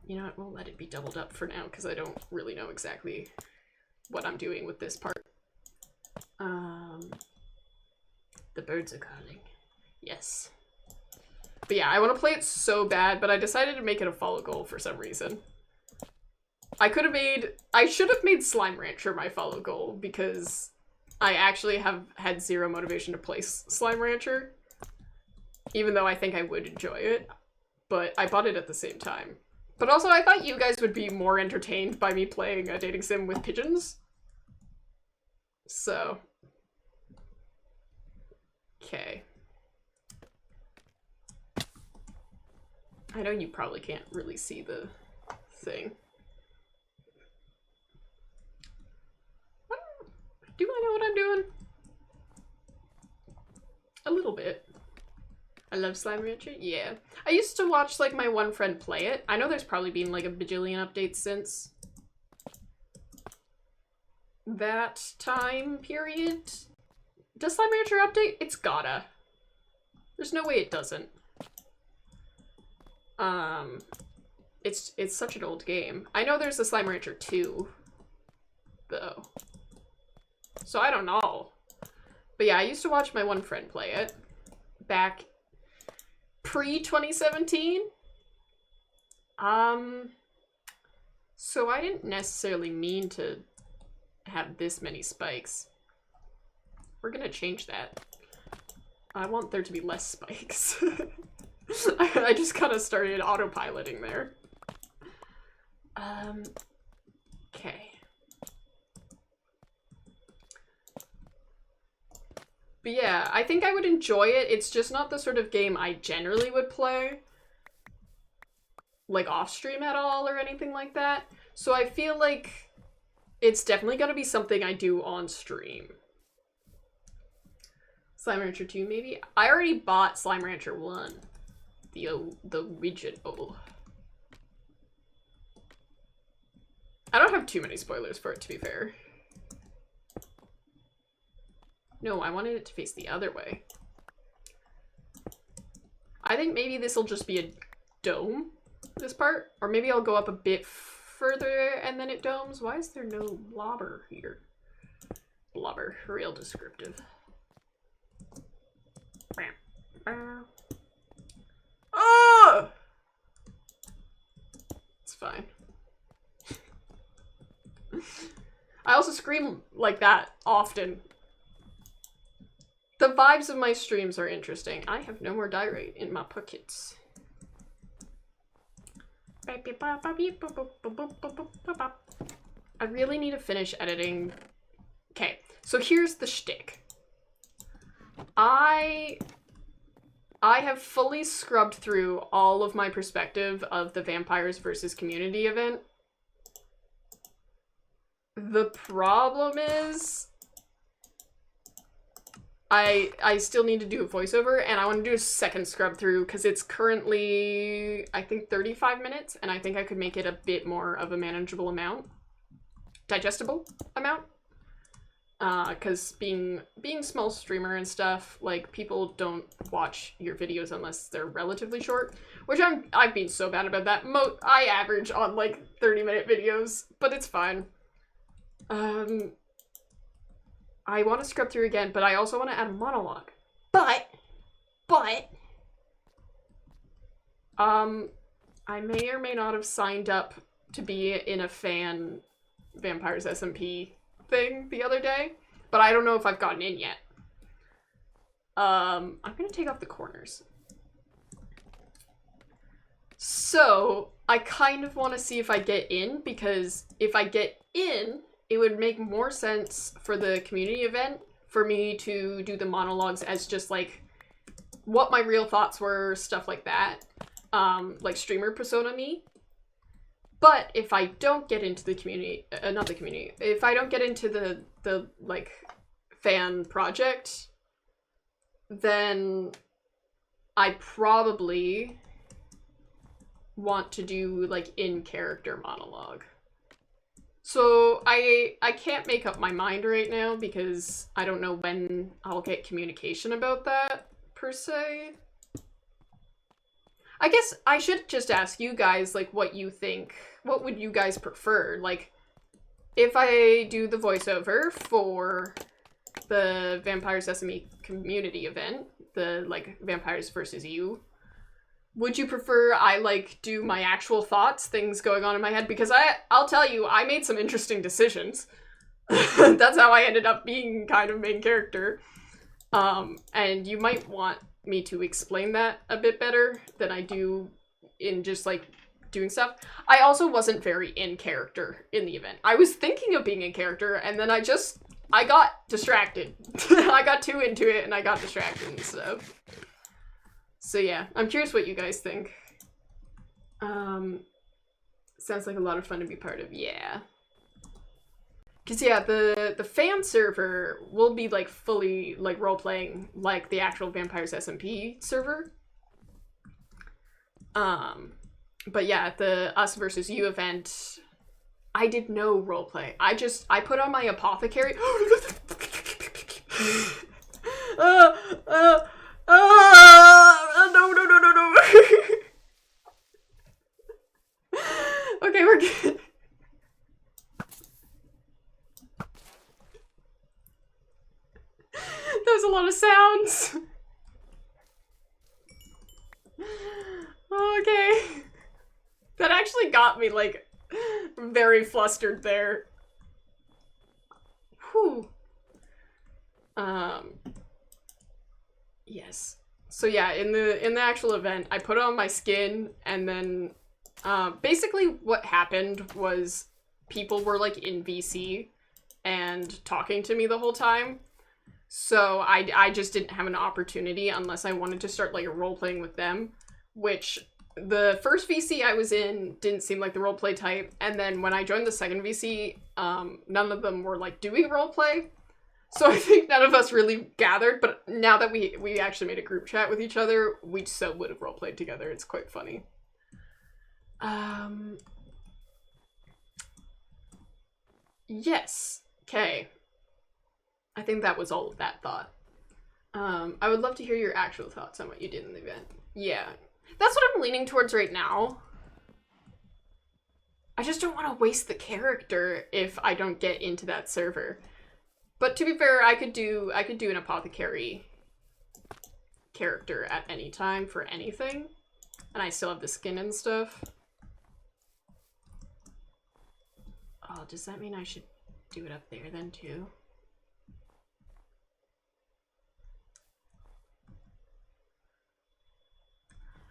You know what, we'll let it be doubled up for now because I don't really know exactly what I'm doing with this part. The birds are calling. Yes. But yeah, I want to play it so bad, but I decided to make it a follow goal for some reason. I should have made Slime Rancher my follow goal because I actually have had zero motivation to play Slime Rancher, even though I think I would enjoy it, but I bought it at the same time. But also I thought you guys would be more entertained by me playing a dating sim with pigeons. So, okay. I know you probably can't really see the thing. Do I know what I'm doing? A little bit. I love Slime Rancher. Yeah. I used to watch like my one friend play it. I know there's probably been like a bajillion updates since that time period. Does Slime Rancher update? It's gotta. There's no way it doesn't. It's such an old game. I know there's a Slime Rancher 2, though. So I don't know. But yeah, I used to watch my one friend play it back pre-2017. So I didn't necessarily mean to have this many spikes. We're gonna change that. I want there to be less spikes. I just kind of started autopiloting there. Okay. But yeah, I think I would enjoy it. It's just not the sort of game I generally would play, like off stream at all or anything like that. So I feel like it's definitely gonna be something I do on stream. Slime Rancher 2 maybe? I already bought Slime Rancher 1. The original. I don't have too many spoilers for it, to be fair. No, I wanted it to face the other way. I think maybe this will just be a dome, this part. Or maybe I'll go up a bit further and then it domes. Why is there no blobber here? Blobber, real descriptive. Oh! It's fine. I also scream like that often. The vibes of my streams are interesting. I have no more diorite in my pockets. I really need to finish editing. Okay, So here's the shtick. I have fully scrubbed through all of my perspective of the Vampires versus Community event. The problem is I still need to do a voiceover, and I want to do a second scrub through because it's currently, I think, 35 minutes, and I think I could make it a bit more of a manageable amount. Digestible amount. Because being small streamer and stuff, like, people don't watch your videos unless they're relatively short, which I've been so bad about that. I average on, like, 30-minute videos, but it's fine. I want to scrub through again, but I also want to add a monologue. But, I may or may not have signed up to be in a fan Vampires SMP thing the other day, but I don't know if I've gotten in yet. I'm gonna take off the corners. So, I kind of want to see if I get in, because if I get in, it would make more sense for the community event for me to do the monologues as just, like, what my real thoughts were, stuff like that. Like, streamer persona me. But if I don't get into the community, not the community, if I don't get into the like, fan project, then I probably want to do, like, in-character monologue. So I can't make up my mind right now because I don't know when I'll get communication about that, per se. I guess I should just ask you guys, like, what you think. What would you guys prefer? Like, if I do the voiceover for the Vampires SME community event, the, like, Vampires versus You, would you prefer I, like, do my actual thoughts, things going on in my head? Because I'll tell you, I made some interesting decisions. That's how I ended up being kind of main character. And you might want me to explain that a bit better than I do in just, like, doing stuff. I also wasn't very in character in the event. I was thinking of being in character, and then I got distracted. I got too into it, and I got distracted and stuff. So yeah, I'm curious what you guys think. Sounds like a lot of fun to be part of. Yeah. Cause yeah, the fan server will be, like, fully, like, role-playing like the actual Vampires SMP server. But yeah, the Us versus You event, I did no roleplay. I put on my apothecary. No. Okay, we're good. That was a lot of sounds. Okay. That actually got me, like, very flustered there. Whew. Yes. So yeah, in the actual event, I put on my skin, and then basically what happened was people were, like, in VC and talking to me the whole time. So I just didn't have an opportunity unless I wanted to start, like, role-playing with them, which the first VC I was in didn't seem like the roleplay type, and then when I joined the second VC, none of them were, like, doing roleplay. So I think none of us really gathered, but now that we actually made a group chat with each other, we so would have roleplayed together. It's quite funny. Yes. Okay. I think that was all of that thought. I would love to hear your actual thoughts on what you did in the event. Yeah. That's what I'm leaning towards right now. I just don't want to waste the character if I don't get into that server. But to be fair, I could do an apothecary character at any time for anything. And I still have the skin and stuff. Oh, does that mean I should do it up there then too?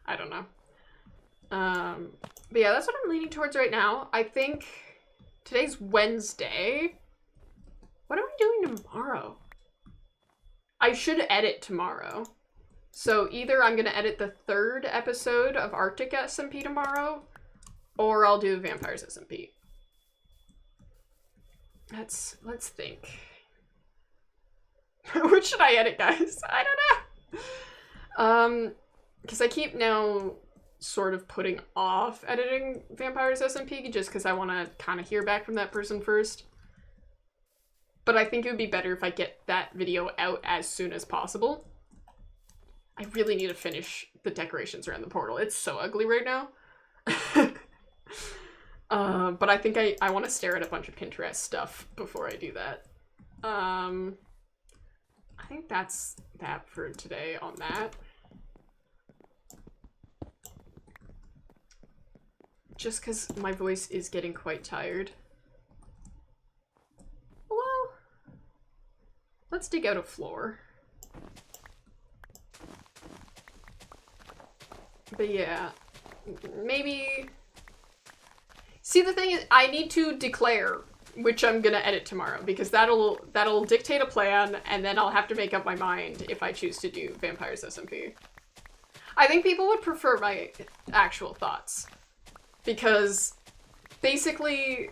I don't know. But yeah, that's what I'm leaning towards right now. I think today's Wednesday. What am I doing tomorrow? I should edit tomorrow. So either I'm gonna edit the 3rd episode of Arctic SMP tomorrow, or I'll do Vampires SMP. Let's think. What should I edit, guys? I don't know. Because I keep now sort of putting off editing Vampires SMP just because I want to kind of hear back from that person first. But I think it would be better if I get that video out as soon as possible. I really need to finish the decorations around the portal. It's so ugly right now. But I think I want to stare at a bunch of Pinterest stuff before I do that. I think that's that for today on that. Just because my voice is getting quite tired. Well, let's dig out a floor. But yeah, maybe... See, the thing is, I need to declare which I'm gonna edit tomorrow, because that'll dictate a plan, and then I'll have to make up my mind if I choose to do Vampires SMP. I think people would prefer my actual thoughts, because basically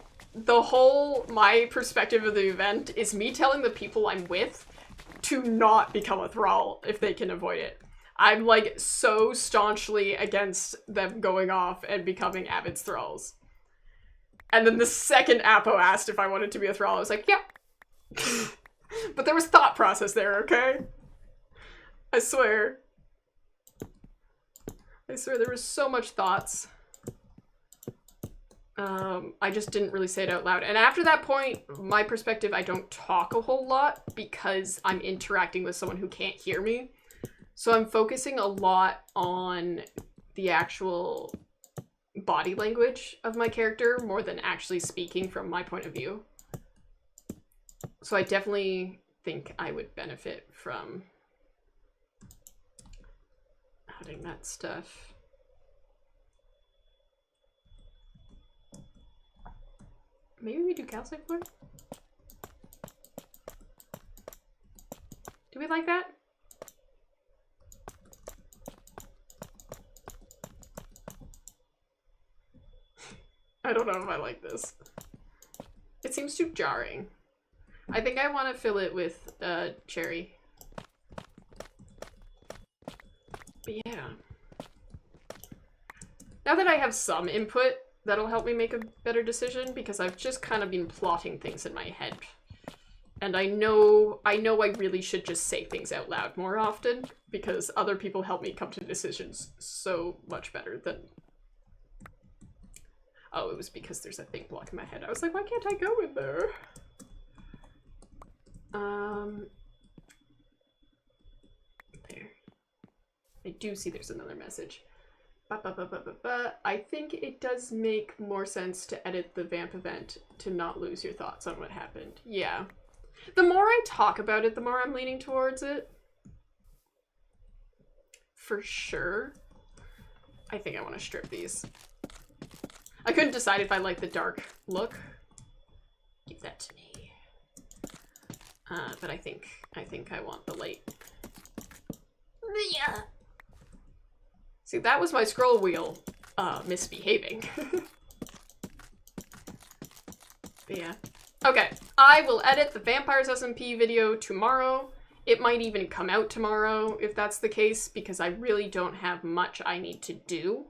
my perspective of the event is me telling the people I'm with to not become a thrall if they can avoid it. I'm like so staunchly against them going off and becoming avid thralls. And then the second Apo asked if I wanted to be a thrall, I was like, yeah. But there was thought process there, okay? I swear. I swear there was so much thoughts. I just didn't really say it out loud. And after that point, my perspective, I don't talk a whole lot because I'm interacting with someone who can't hear me. So I'm focusing a lot on the actual body language of my character more than actually speaking from my point of view. So I definitely think I would benefit from adding that stuff. Maybe we do calcite floor? Do we like that? I don't know if I like this. It seems too jarring. I think I want to fill it with cherry. But yeah. Now that I have some input, that'll help me make a better decision, because I've just kind of been plotting things in my head. And I know I really should just say things out loud more often, because other people help me come to decisions so much better than... Oh, it was because there's a thing blocking my head. I was like, why can't I go in there? There. I do see there's another message. I think it does make more sense to edit the vamp event to not lose your thoughts on what happened. Yeah. The more I talk about it, the more I'm leaning towards it. For sure. I think I want to strip these. I couldn't decide if I like the dark look. Give that to me. But I think I want the light. Yeah. See, that was my scroll wheel misbehaving. But yeah. Okay, I will edit the Vampires SMP video tomorrow. It might even come out tomorrow if that's the case, because I really don't have much I need to do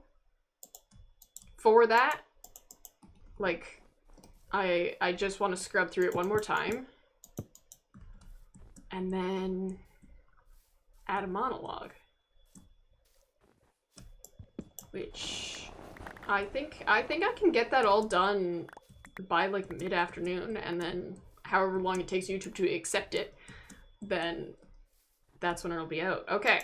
for that. Like, I just want to scrub through it one more time. And then add a monologue. Which I think I can get that all done by like mid-afternoon, and then however long it takes YouTube to accept it, then that's when it'll be out. Okay.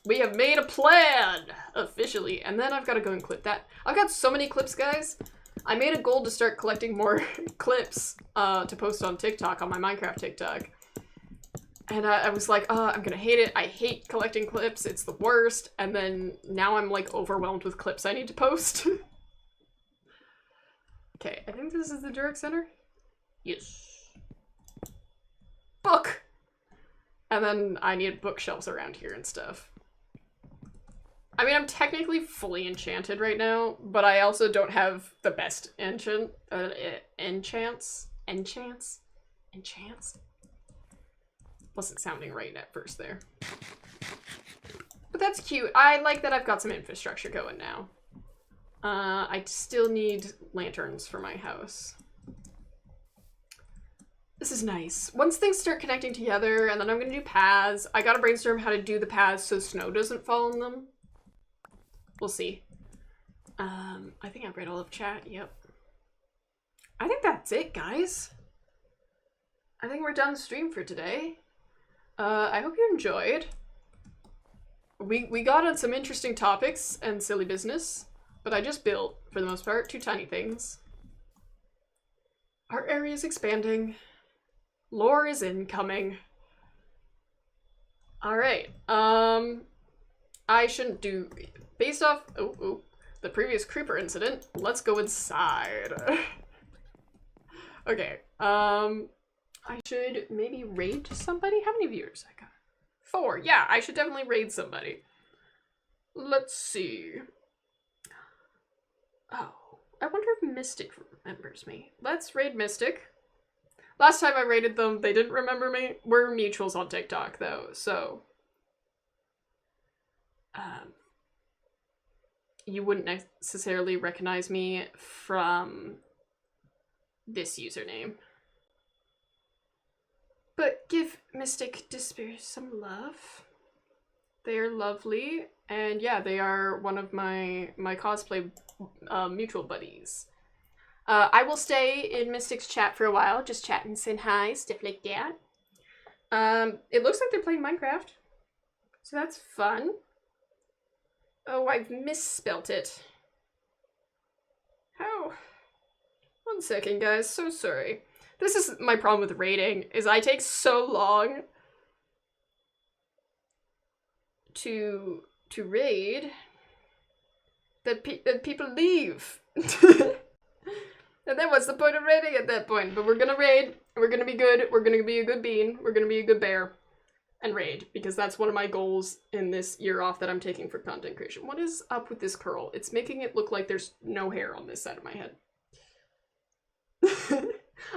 We have made a plan officially, and then I've got to go and clip that. I've got so many clips, guys. I made a goal to start collecting more clips to post on TikTok, on my Minecraft TikTok. And I was like, I'm gonna hate it. I hate collecting clips. It's the worst. And then now I'm like overwhelmed with clips I need to post. Okay, I think this is the direct center. Yes. book! And then I need bookshelves around here and stuff. I mean, I'm technically fully enchanted right now, but I also don't have the best enchants? Wasn't sounding right at first there. But that's cute. I like that I've got some infrastructure going now. I still need lanterns for my house. This is nice. Once things start connecting together, and then I'm gonna do paths. I gotta brainstorm how to do the paths so snow doesn't fall in them. We'll see. I think I've read all of chat, yep. I think that's it, guys. I think we're done the stream for today. I hope you enjoyed. We got on some interesting topics and silly business, but I just built, for the most part, 2 tiny things. Our area is expanding. Lore is incoming. Alright, I shouldn't do... Based off the previous creeper incident, let's go inside. Okay, I should maybe raid somebody? How many viewers I got? 4. Yeah, I should definitely raid somebody. Let's see. Oh, I wonder if Mystic remembers me. Let's raid Mystic. Last time I raided them, they didn't remember me. We're mutuals on TikTok, though, so... you wouldn't necessarily recognize me from this username. But give Mystic Despair some love. They are lovely, and yeah, they are one of my cosplay mutual buddies. I will stay in Mystic's chat for a while, just chatting, saying hi, stuff like that. It looks like they're playing Minecraft, so that's fun. Oh, I've misspelt it. How? 1 second, guys, so sorry. This is my problem with raiding, is I take so long to raid that people leave. And then what's the point of raiding at that point? But we're gonna raid, we're gonna be good, we're gonna be a good bean, we're gonna be a good bear, and raid, because that's one of my goals in this year off that I'm taking for content creation. What is up with this curl? It's making it look like there's no hair on this side of my head.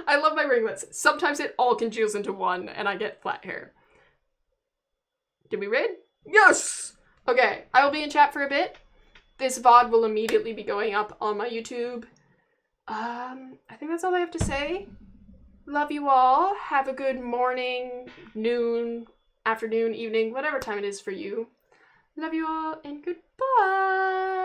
I love my ringlets. Sometimes it all congeals into one and I get flat hair. Did we raid? Yes! Okay, I will be in chat for a bit. This VOD will immediately be going up on my YouTube. I think that's all I have to say. Love you all. Have a good morning, noon, afternoon, evening, whatever time it is for you. Love you all, and goodbye!